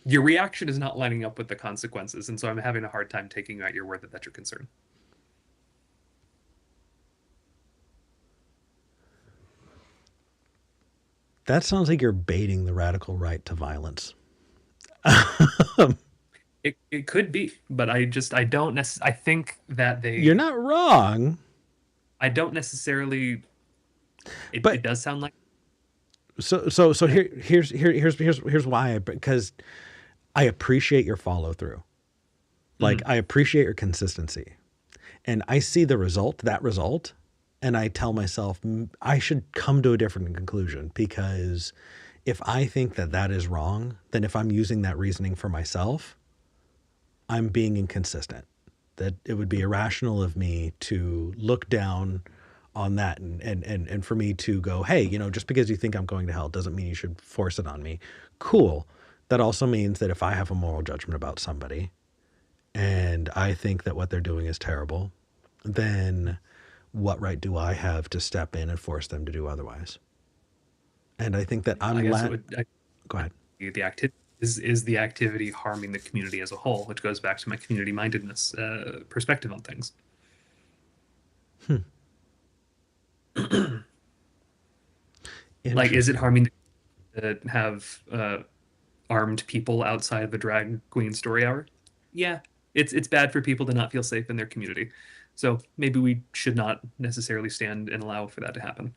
your reaction is not lining up with the consequences, and so I'm having a hard time taking you at your word that that's your concern. That sounds like you're baiting the radical right to violence. It could be, but I don't I think that You're they not wrong, I don't necessarily it but does sound like so go ahead. here's why. Because I appreciate your follow through. Like Hmm. I appreciate your consistency, and I see that result, and I tell myself I should come to a different conclusion, because if I think that that is wrong, then if I'm using that reasoning for myself, I'm being inconsistent. That it would be irrational of me to look down on that, and for me to go, hey, just because you think I'm going to hell doesn't mean you should force it on me. Cool. That also means that if I have a moral judgment about somebody and I think that what they're doing is terrible, then what right do I have to step in and force them to do otherwise? And I think that I guess it would go ahead. the activity is the activity harming the community as a whole, which goes back to my community mindedness perspective on things. Like, is it Interesting. harming to have armed people outside of a drag queen story hour? Yeah, it's bad for people to not feel safe in their community. So maybe we should not necessarily stand and allow for that to happen.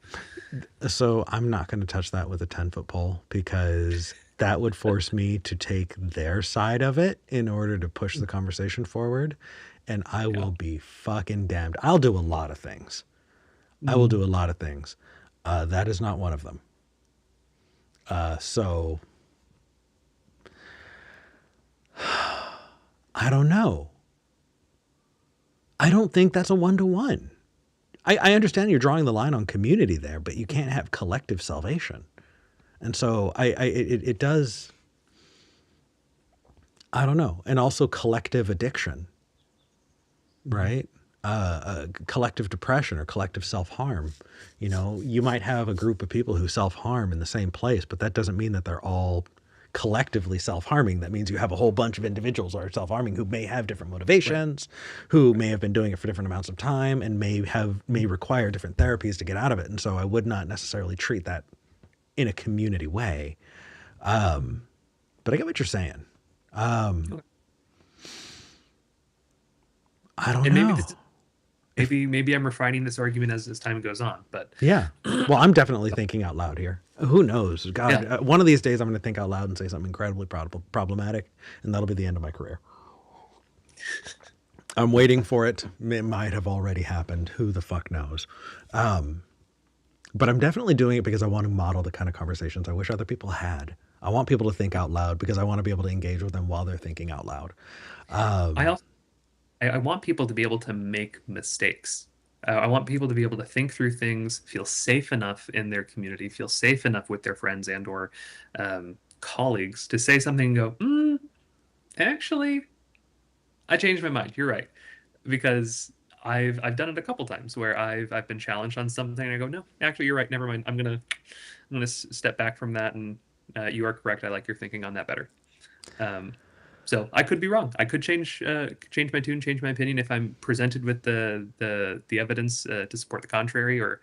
So I'm not going to touch that with a 10-foot pole because that would force me to take their side of it in order to push the conversation forward. And I Yeah. will be fucking damned. I'll do a lot of things. I will Mm. do a lot of things. That is not one of them. So I don't know. I don't think that's a 1-to-1. I understand you're drawing the line on community there, but you can't have collective salvation. And so it does, I don't know. And also collective addiction, right? Collective depression or collective self-harm. You know, you might have a group of people who self-harm in the same place, but that doesn't mean that they're all collectively self-harming. That means you have a whole bunch of individuals who are self-harming who may have different motivations, who may have been doing it for different amounts of time and may require different therapies to get out of it. And so I would not necessarily treat that in a community way. But I get what you're saying. Okay. I don't And maybe know. this maybe I'm refining this argument as time goes on, but Yeah. Well, I'm definitely thinking out loud here. Who knows? God, yeah. one of these days I'm going to think out loud and say something incredibly problematic, and that'll be the end of my career. I'm waiting for it. It might have already happened. Who the fuck knows? But I'm definitely doing it because I want to model the kind of conversations I wish other people had. I want people to think out loud because I want to be able to engage with them while they're thinking out loud. I also I want people to be able to make mistakes. I want people to be able to think through things, feel safe enough in their community, feel safe enough with their friends and or colleagues to say something and go, actually, I changed my mind. You're right, because I've done it a couple times where I've been challenged on something and I go, no, actually, you're right. Never mind. I'm gonna step back from that, and you are correct. I like your thinking on that better. Um, so I could be wrong. I could change my tune, change my opinion if I'm presented with the evidence to support the contrary, or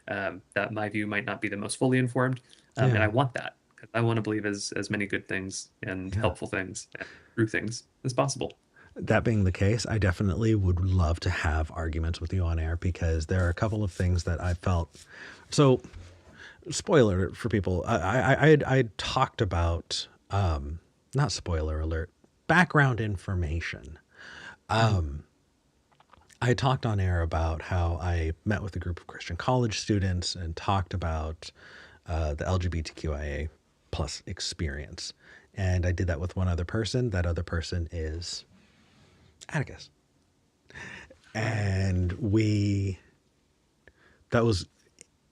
that my view might not be the most fully informed. And I Yeah. want that because I want to believe as many good things and Yeah. helpful things and true things as possible. That being the case, I definitely would love to have arguments with you on air because there are a couple of things that I felt. So, spoiler alert for people. I had talked about, not spoiler alert, background information. I talked on air about how I met with a group of Christian college students and talked about the LGBTQIA plus experience. And I did that with one other person. That other person is Atticus. And that was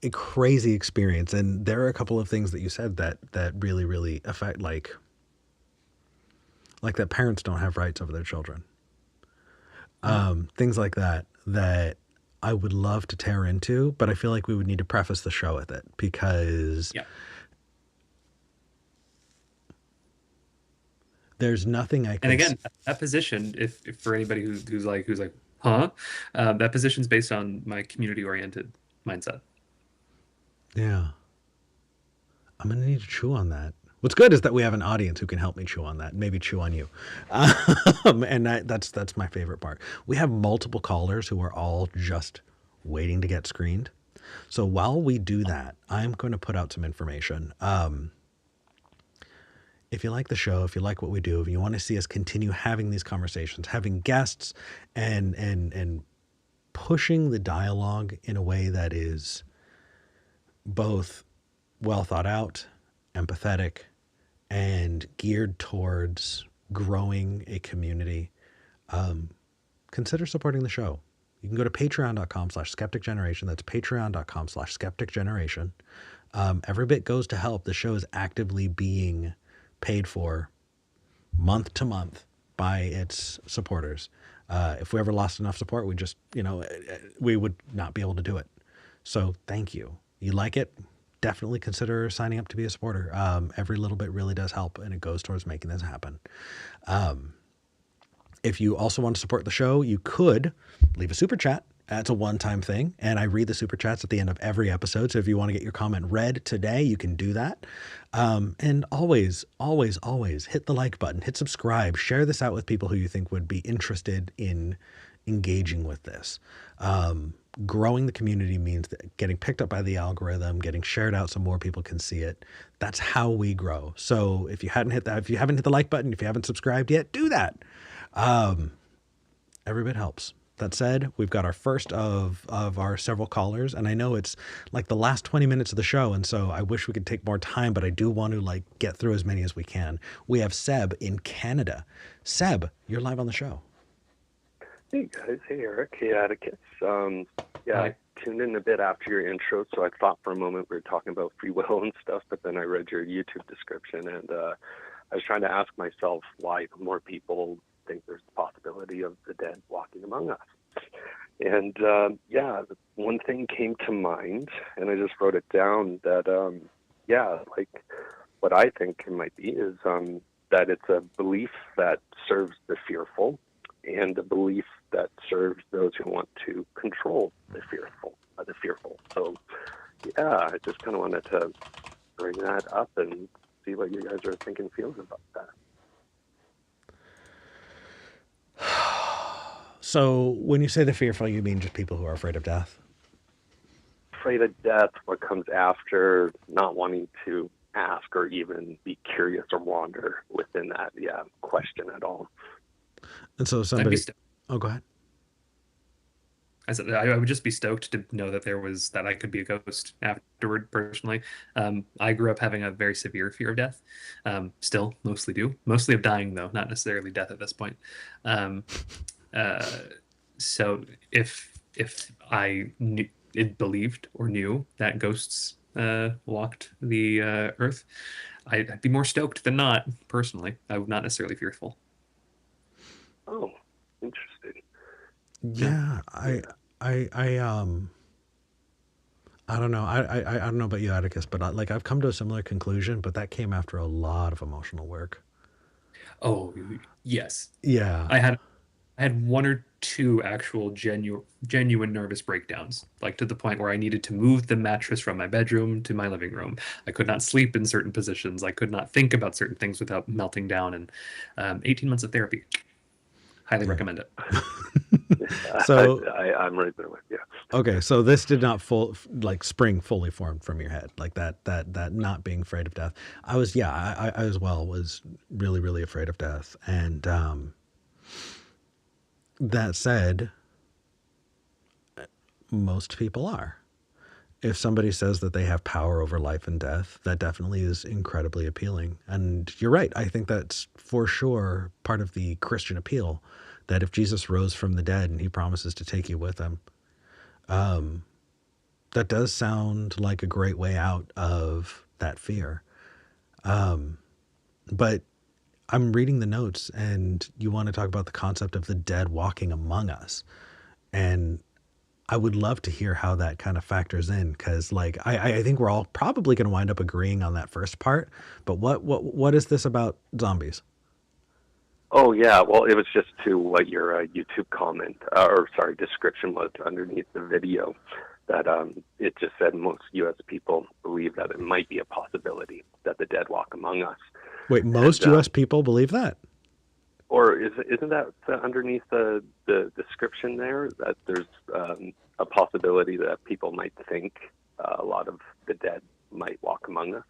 a crazy experience. And there are a couple of things that you said that really, really affect, like that parents don't have rights over their children. Things like that I would love to tear into, but I feel like we would need to preface the show with it because Yeah. there's nothing I And could. again, that position, if for anybody who's like, huh, that position's based on my community-oriented mindset. Yeah. I'm going to need to chew on that. What's good is that we have an audience who can help me chew on that, maybe chew on you. And that's my favorite part. We have multiple callers who are all just waiting to get screened. So while we do that, I'm going to put out some information. If you like the show, if you like what we do, if you want to see us continue having these conversations, having guests and pushing the dialogue in a way that is both well thought out, empathetic, and geared towards growing a community, consider supporting the show. You can go to patreon.com/skeptic generation. That's patreon.com/skeptic generation. Every bit goes to help. The show is actively being paid for month to month by its supporters. If we ever lost enough support, we would not be able to do it. So thank you. You like it? Definitely consider signing up to be a supporter. Every little bit really does help, and it goes towards making this happen. If you also want to support the show, you could leave a super chat That's a one-time thing, and I read the super chats at the end of every episode. So if you want to get your comment read today, you can do that. And always, always, always hit the like button, hit subscribe, share this out with people who you think would be interested in engaging with this. Growing the community means that getting picked up by the algorithm, getting shared out so more people can see it. That's how we grow. So if you haven't hit the like button, if you haven't subscribed yet, do that. Every bit helps. That said, we've got our first of our several callers, and I know it's like the last 20 minutes of the show, and so I wish we could take more time, but I do want to like get through as many as we can. We have Seb in Canada. Seb, you're live on the show. Hey guys, hey Eric, hey Atticus. I tuned in a bit after your intro, so I thought for a moment we were talking about free will and stuff, but then I read your YouTube description, and I was trying to ask myself why more people think there's the possibility of the dead walking among us. And one thing came to mind, and I just wrote it down, that like what I think it might be is that it's a belief that serves the fearful, and a belief that serves those who want to control the fearful. So I just kind of wanted to bring that up and see what you guys are thinking, feels about that. So when you say the fearful, you mean just people who are afraid of death? Afraid of death, what comes after, not wanting to ask or even be curious or wander within that question at all. And so somebody... Oh, go ahead. I said I would just be stoked to know that I could be a ghost afterward, personally. I grew up having a very severe fear of death. Still mostly do. Mostly of dying, though, not necessarily death at this point. So if I believed or knew that ghosts walked the earth, I'd be more stoked than not, personally. I would not necessarily fearful. Oh, interesting. Yeah, I don't know. I don't know about you, Atticus, but I've come to a similar conclusion, but that came after a lot of emotional work. Oh, yes. Yeah. I had one or two actual genuine nervous breakdowns, like to the point where I needed to move the mattress from my bedroom to my living room. I could not sleep in certain positions. I could not think about certain things without melting down. And 18 months of therapy. Highly recommend it. So I'm right there with you. Okay, so this did not spring fully formed from your head, like that not being afraid of death. I as well was really, really afraid of death. And that said, most people are. If somebody says that they have power over life and death, that definitely is incredibly appealing. And you're right. I think that's for sure part of the Christian appeal, that if Jesus rose from the dead and he promises to take you with him, that does sound like a great way out of that fear. But I'm reading the notes, and you want to talk about the concept of the dead walking among us. And I would love to hear how that kind of factors in, because I think we're all probably going to wind up agreeing on that first part. But what is this about zombies? Oh yeah, well it was just to what your YouTube description was underneath the video, that it just said most U.S. people believe that it might be a possibility that the dead walk among us. Wait, most U.S. people believe that? Or isn't that underneath the description there, that there's a possibility that people might think a lot of the dead might walk among us?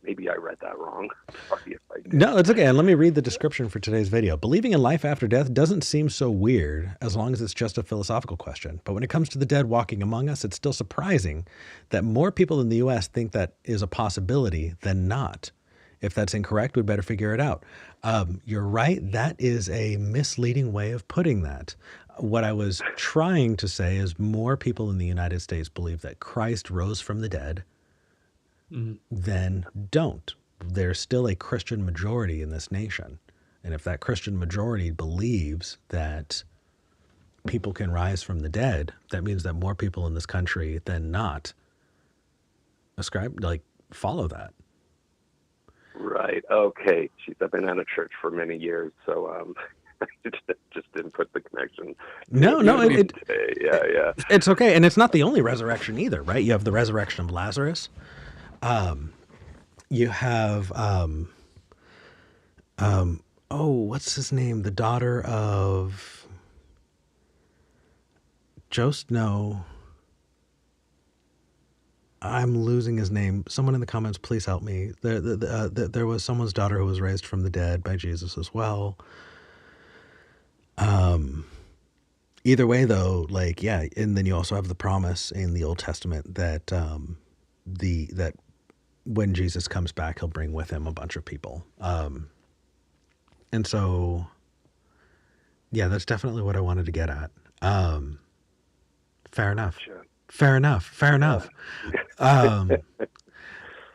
Maybe I read that wrong. Sorry if I did. No, it's okay. And let me read the description for today's video. Believing in life after death doesn't seem so weird as long as it's just a philosophical question. But when it comes to the dead walking among us, it's still surprising that more people in the U.S. think that is a possibility than not. If that's incorrect, we'd better figure it out. You're right. That is a misleading way of putting that. What I was trying to say is more people in the United States believe that Christ rose from the dead than don't. There's still a Christian majority in this nation. And if that Christian majority believes that people can rise from the dead, that means that more people in this country than not follow that. Right. Okay. Jeez, I've been out of church for many years, so just didn't put the connection. No, Yeah. It's okay. And it's not the only resurrection either, right? You have the resurrection of Lazarus. You have, what's his name? The daughter of Jost? No. I'm losing his name. Someone in the comments, please help me. There was someone's daughter who was raised from the dead by Jesus as well. Either way, though, like, yeah, and then you also have the promise in the Old Testament that that when Jesus comes back, he'll bring with him a bunch of people. And so, yeah, that's definitely what I wanted to get at. Fair enough. Sure. Fair enough.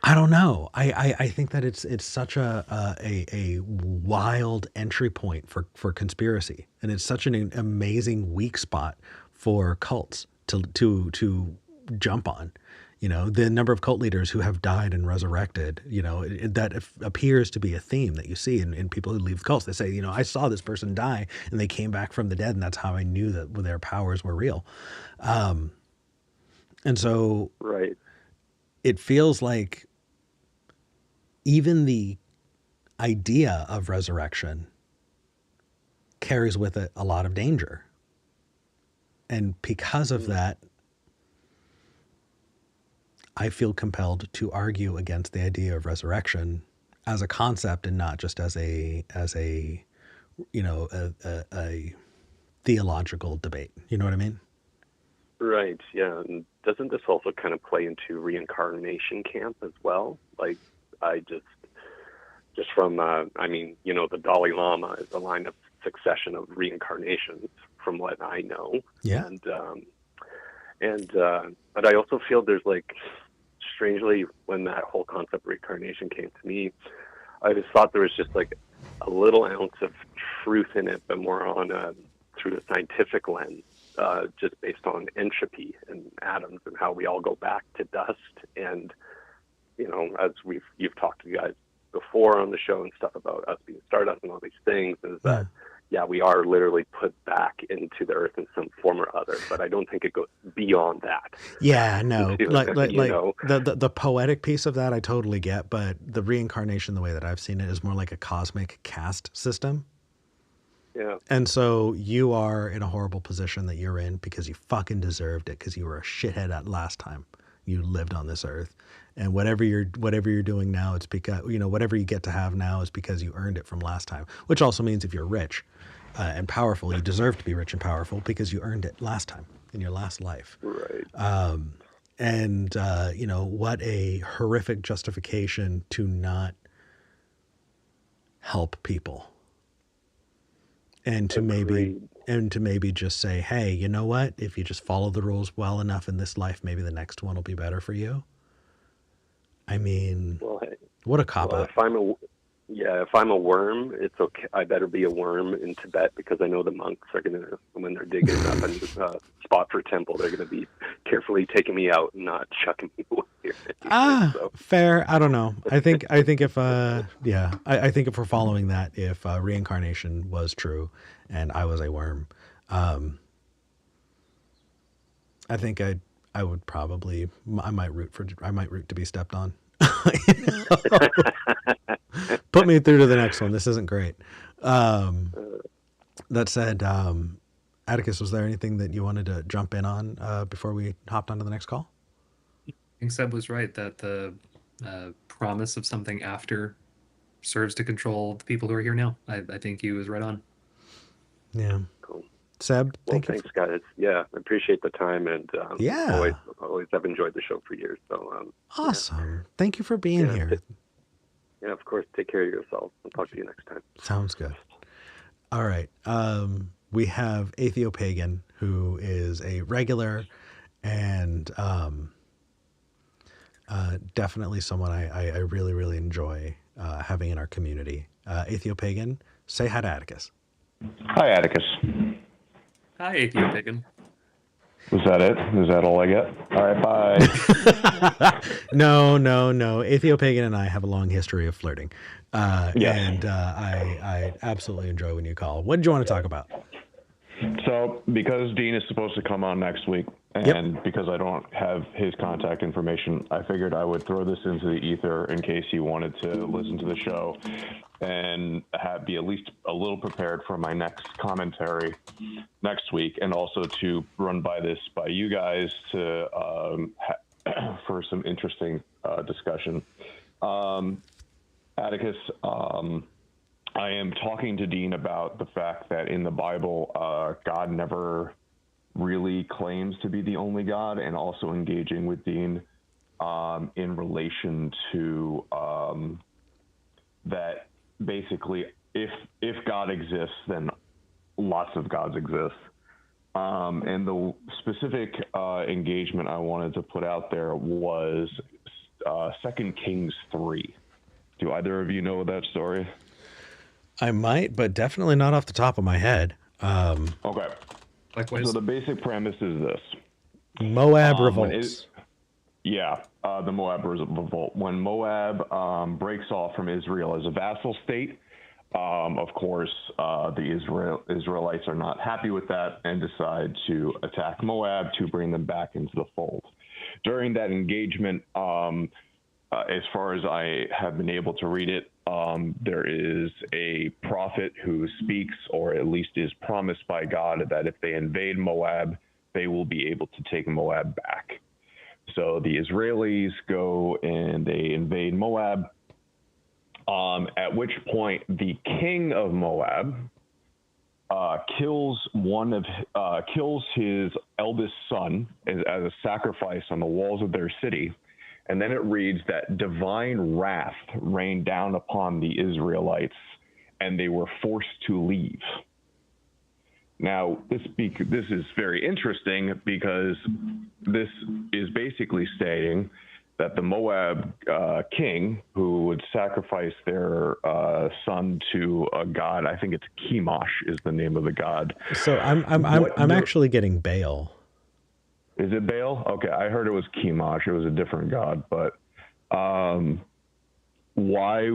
I don't know. I think that it's such a wild entry point for conspiracy, and it's such an amazing weak spot for cults to jump on. You know, the number of cult leaders who have died and resurrected, you know, that appears to be a theme that you see in people who leave cults. They say, you know, I saw this person die and they came back from the dead, and that's how I knew that their powers were real. And so right. It feels like even the idea of resurrection carries with it a lot of danger. And because of that, I feel compelled to argue against the idea of resurrection as a concept and not just as a you know, a theological debate. You know what I mean? Right. Yeah. And doesn't this also kind of play into reincarnation camp as well? Like, I just from, I mean, you know, the Dalai Lama is a line of succession of reincarnations from what I know. Yeah. But I also feel there's like, strangely, when that whole concept of reincarnation came to me, I just thought there was just like a little ounce of truth in it, but more on through the scientific lens, just based on entropy and atoms and how we all go back to dust. And, you know, as you've talked to you guys before on the show and stuff about us being stardust and all these things, is that, yeah, we are literally put back into the earth in some form or other, but I don't think it goes beyond that. Yeah, no, like you know? the poetic piece of that I totally get, but the reincarnation, the way that I've seen it, is more like a cosmic caste system. Yeah. And so you are in a horrible position that you're in because you fucking deserved it, because you were a shithead at last time you lived on this earth. And whatever you're doing now, it's because, you know, whatever you get to have now is because you earned it from last time, which also means if you're rich and powerful, you deserve to be rich and powerful because you earned it last time in your last life. Right. You know, what a horrific justification to not help people. And to maybe just say, hey, you know what? If you just follow the rules well enough in this life, maybe the next one will be better for you. I mean, what a cop-out. If I'm a worm, it's okay. I better be a worm in Tibet, because I know the monks are going to, when they're digging up a new spot for a temple, they're going to be carefully taking me out and not chucking me away. Fair. I don't know. I think if, I think if we're following that, if reincarnation was true and I was a worm, I think I would probably, I might root to be stepped on. Put me through to the next one. This isn't great. That said, Atticus, was there anything that you wanted to jump in on before we hopped onto the next call? I think Seb was right that the promise of something after serves to control the people who are here now. I think he was right on. Yeah. Cool. Seb, thanks, guys. Yeah, I appreciate the time, and always have enjoyed the show for years. So awesome. Yeah. Thank you for being here. Yeah, of course. Take care of yourself. I'll talk to you next time. Sounds good. All right. We have Atheopagan, who is a regular and definitely someone I really, really enjoy having in our community. Atheopagan, say hi to Atticus. Hi, Atticus. Hi, Atheopagan. Was that it? Is that all I get? All right, bye. No. Atheopagan and I have a long history of flirting. Yes. And I absolutely enjoy when you call. What did you want to talk about? So, because Dean is supposed to come on next week, and because I don't have his contact information, I figured I would throw this into the ether in case he wanted to listen to the show and be at least a little prepared for my next commentary next week, and also to run by this by you guys to for some interesting discussion. Atticus, I am talking to Dean about the fact that in the Bible, God never really claims to be the only God, and also engaging with Dean in relation to that basically if God exists, then lots of gods exist. And the specific engagement I wanted to put out there was 2 Kings 3. Do either of you know that story? I might, but definitely not off the top of my head. Okay. Likewise. So the basic premise is this. Moab revolts. The Moab revolt. When Moab breaks off from Israel as a vassal state, of course, the Israelites are not happy with that and decide to attack Moab to bring them back into the fold. During that engagement, as far as I have been able to read it, there is a prophet who speaks, or at least is promised by God, that if they invade Moab, they will be able to take Moab back. So the Israelis go and they invade Moab, at which point the king of Moab kills his eldest son as a sacrifice on the walls of their city. And then it reads that divine wrath rained down upon the Israelites, and they were forced to leave. Now, this is very interesting because this is basically stating that the Moab king, who would sacrifice their son to a god, I think it's Chemosh is the name of the god. So I'm actually getting Baal. Is it Baal? Okay, I heard it was Chemosh. It was a different god, but where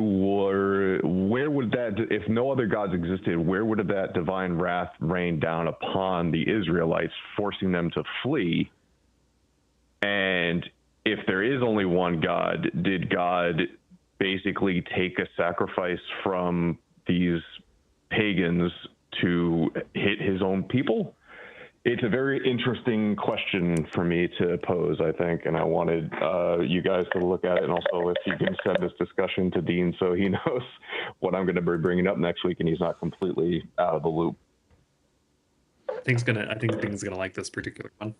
would that, if no other gods existed, where would that divine wrath rain down upon the Israelites, forcing them to flee? And if there is only one God, did God basically take a sacrifice from these pagans to hit his own people? It's a very interesting question for me to pose, I think, and I wanted you guys to look at it, and also if you can send this discussion to Dean so he knows what I'm going to be bringing up next week and he's not completely out of the loop. I think Dean's gonna like this particular one.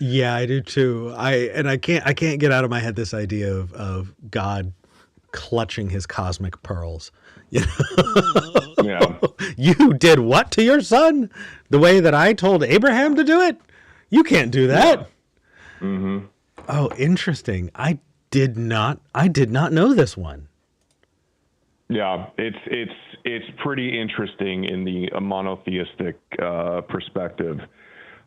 Yeah, I do too. I can't get out of my head this idea of God clutching his cosmic pearls. You know? Yeah. You did what to your son? The way that I told Abraham to do it? You can't do that. Yeah. Mm-hmm. Oh, interesting. I did not know this one. Yeah, it's pretty interesting in the monotheistic perspective.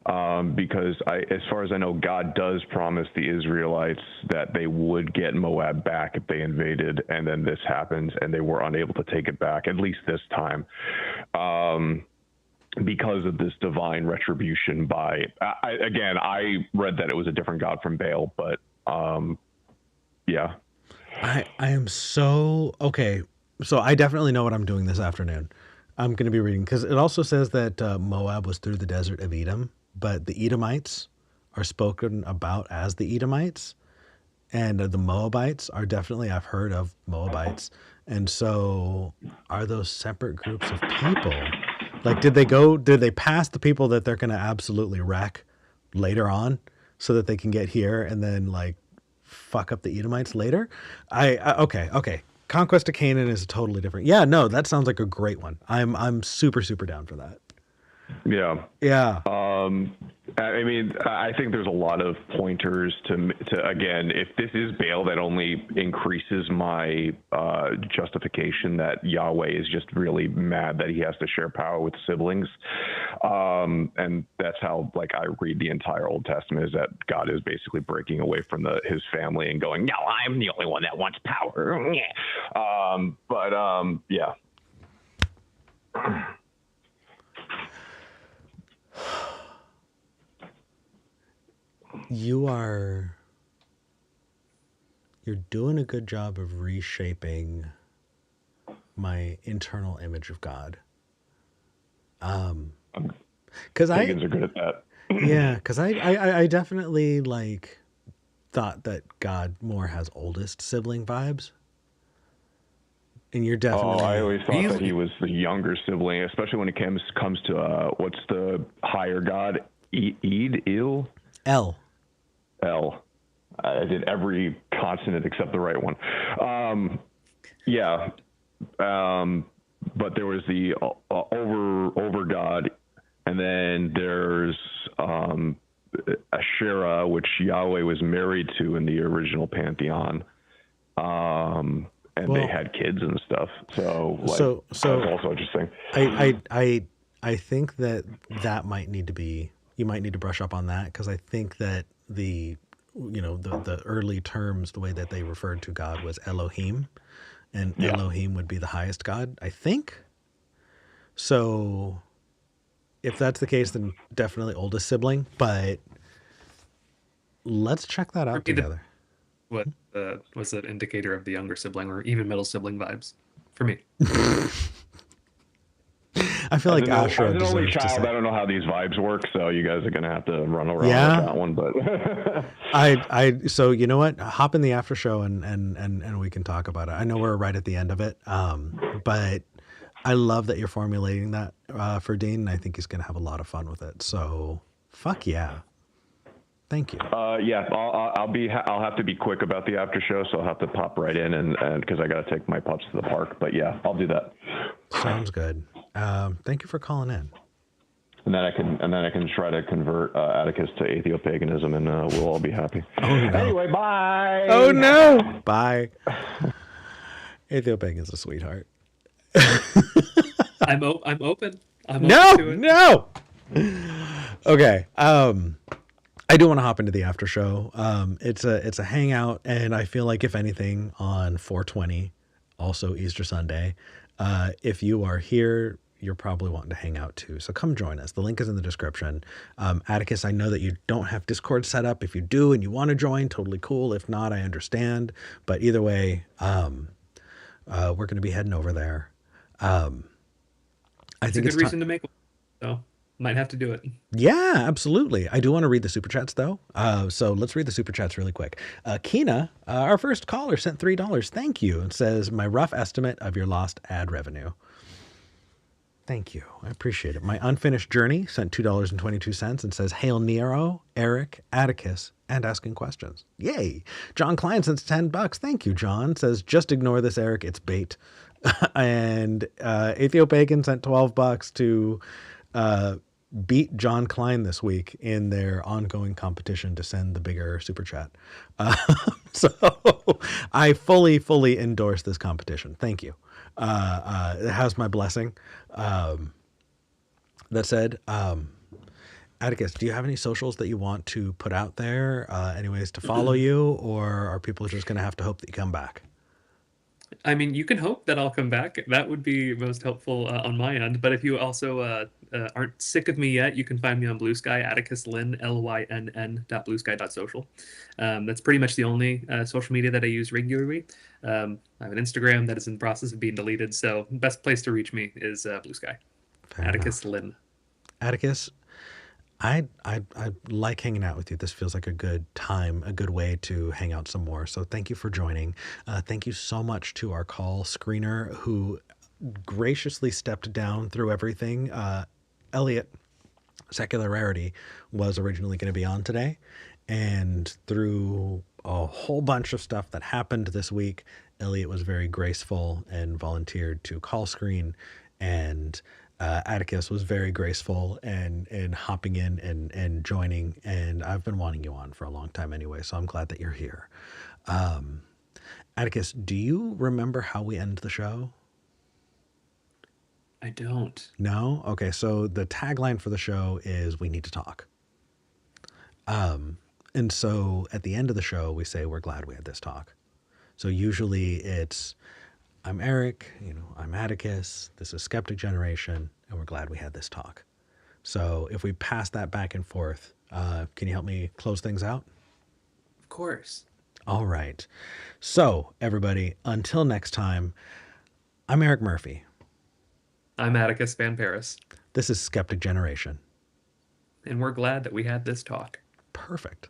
Because as far as I know, God does promise the Israelites that they would get Moab back if they invaded, and then this happens, and they were unable to take it back, at least this time, because of this divine retribution by, I read that it was a different God from Baal, but yeah. I am so, okay, so I definitely know what I'm doing this afternoon. I'm going to be reading, because it also says that Moab was through the desert of Edom, but the Edomites are spoken about as the Edomites, and the Moabites are definitely, I've heard of Moabites. And so are those separate groups of people? Like, did they pass the people that they're going to absolutely wreck later on so that they can get here and then like fuck up the Edomites later? Okay. Conquest of Canaan is totally different. Yeah, no, that sounds like a great one. I'm super, super down for that. Yeah. Yeah. I mean, I think there's a lot of pointers to again, if this is bail, that only increases my justification that Yahweh is just really mad that he has to share power with siblings. And that's how, like, I read the entire Old Testament, is that God is basically breaking away from his family and going, no, I'm the only one that wants power. Yeah. You're doing a good job of reshaping my internal image of God. Because Pagans are good at that. Yeah, because I definitely like thought that God more has oldest sibling vibes, and you're definitely. Oh, I always thought that he was the younger sibling, especially when it comes to what's the higher god? Il? L. I did every consonant except the right one. Yeah. But there was the over god, and then there's Asherah, which Yahweh was married to in the original pantheon. And they had kids and stuff. So that's also interesting. I think that might need to be, you might need to brush up on that, because I think that the early terms, the way that they referred to God was Elohim, and Elohim would be the highest God, I think. So if that's the case, then definitely oldest sibling, but let's check that out together. What was an indicator of the younger sibling or even middle sibling vibes for me? I feel like Asherah as an only deserves to child, say. I don't know how these vibes work, so you guys are gonna have to run around with that one. But So you know what? Hop in the after show and we can talk about it. I know we're right at the end of it, but I love that you're formulating that for Dean, and I think he's gonna have a lot of fun with it. So fuck yeah. Thank you. Yeah, I'll have to be quick about the after show, so I'll have to pop right in and because I got to take my pups to the park. But yeah, I'll do that. Sounds good. Thank you for calling in. And then I can try to convert Atticus to atheopaganism, and we'll all be happy. Oh no. Anyway, bye. Oh no. Bye. Atheopagan's a sweetheart. I'm open. I'm no. open to it. No. Okay. I do want to hop into the after show. It's a hangout, and I feel like if anything on 420, also Easter Sunday, if you are here, you're probably wanting to hang out too. So come join us. The link is in the description. Atticus, I know that you don't have Discord set up. If you do and you want to join, totally cool. If not, I understand. But either way, we're going to be heading over there. I think it's a good reason to make one, so might have to do it. Yeah, absolutely. I do want to read the super chats though. So let's read the super chats really quick. Kina, our first caller, sent $3. Thank you. And says, my rough estimate of your lost ad revenue. Thank you. I appreciate it. My unfinished journey sent $2.22 and says, Hail Nero, Eric, Atticus, and asking questions. Yay. John Klein sends $10. Thank you, John. Says, just ignore this, Eric. It's bait. And Athiopagan sent $12 to beat John Klein this week in their ongoing competition to send the bigger super chat. So I fully endorse this competition. Thank you. It has my blessing. That said, Atticus, do you have any socials that you want to put out there? Any ways to follow you, or are people just going to have to hope that you come back? I mean, you can hope that I'll come back. That would be most helpful on my end. But if you also aren't sick of me yet, you can find me on Blue Sky, Atticus Lynn, lynn.bluesky.social. That's pretty much the only social media that I use regularly. I have an Instagram that is in the process of being deleted. So the best place to reach me is Blue Sky. Fair Atticus enough. Lynn. Atticus, I like hanging out with you. This feels like a good time, a good way to hang out some more. So thank you for joining. Thank you so much to our call screener who graciously stepped down through everything. Elliot, Secular Rarity, was originally going to be on today. And through a whole bunch of stuff that happened this week, Elliot was very graceful and volunteered to call screen. And Atticus was very graceful and hopping in and joining, and I've been wanting you on for a long time anyway, so I'm glad that you're here. Atticus, do you remember how we end the show? I don't. No? Okay, so the tagline for the show is "We need to talk." And so at the end of the show, we say, "We're glad we had this talk." So usually it's, "I'm Eric, I'm Atticus, this is Skeptic Generation, and we're glad we had this talk." So if we pass that back and forth, can you help me close things out? Of course. All right. So everybody, until next time, I'm Eric Murphy. I'm Atticus Van Paris. This is Skeptic Generation. And we're glad that we had this talk. Perfect.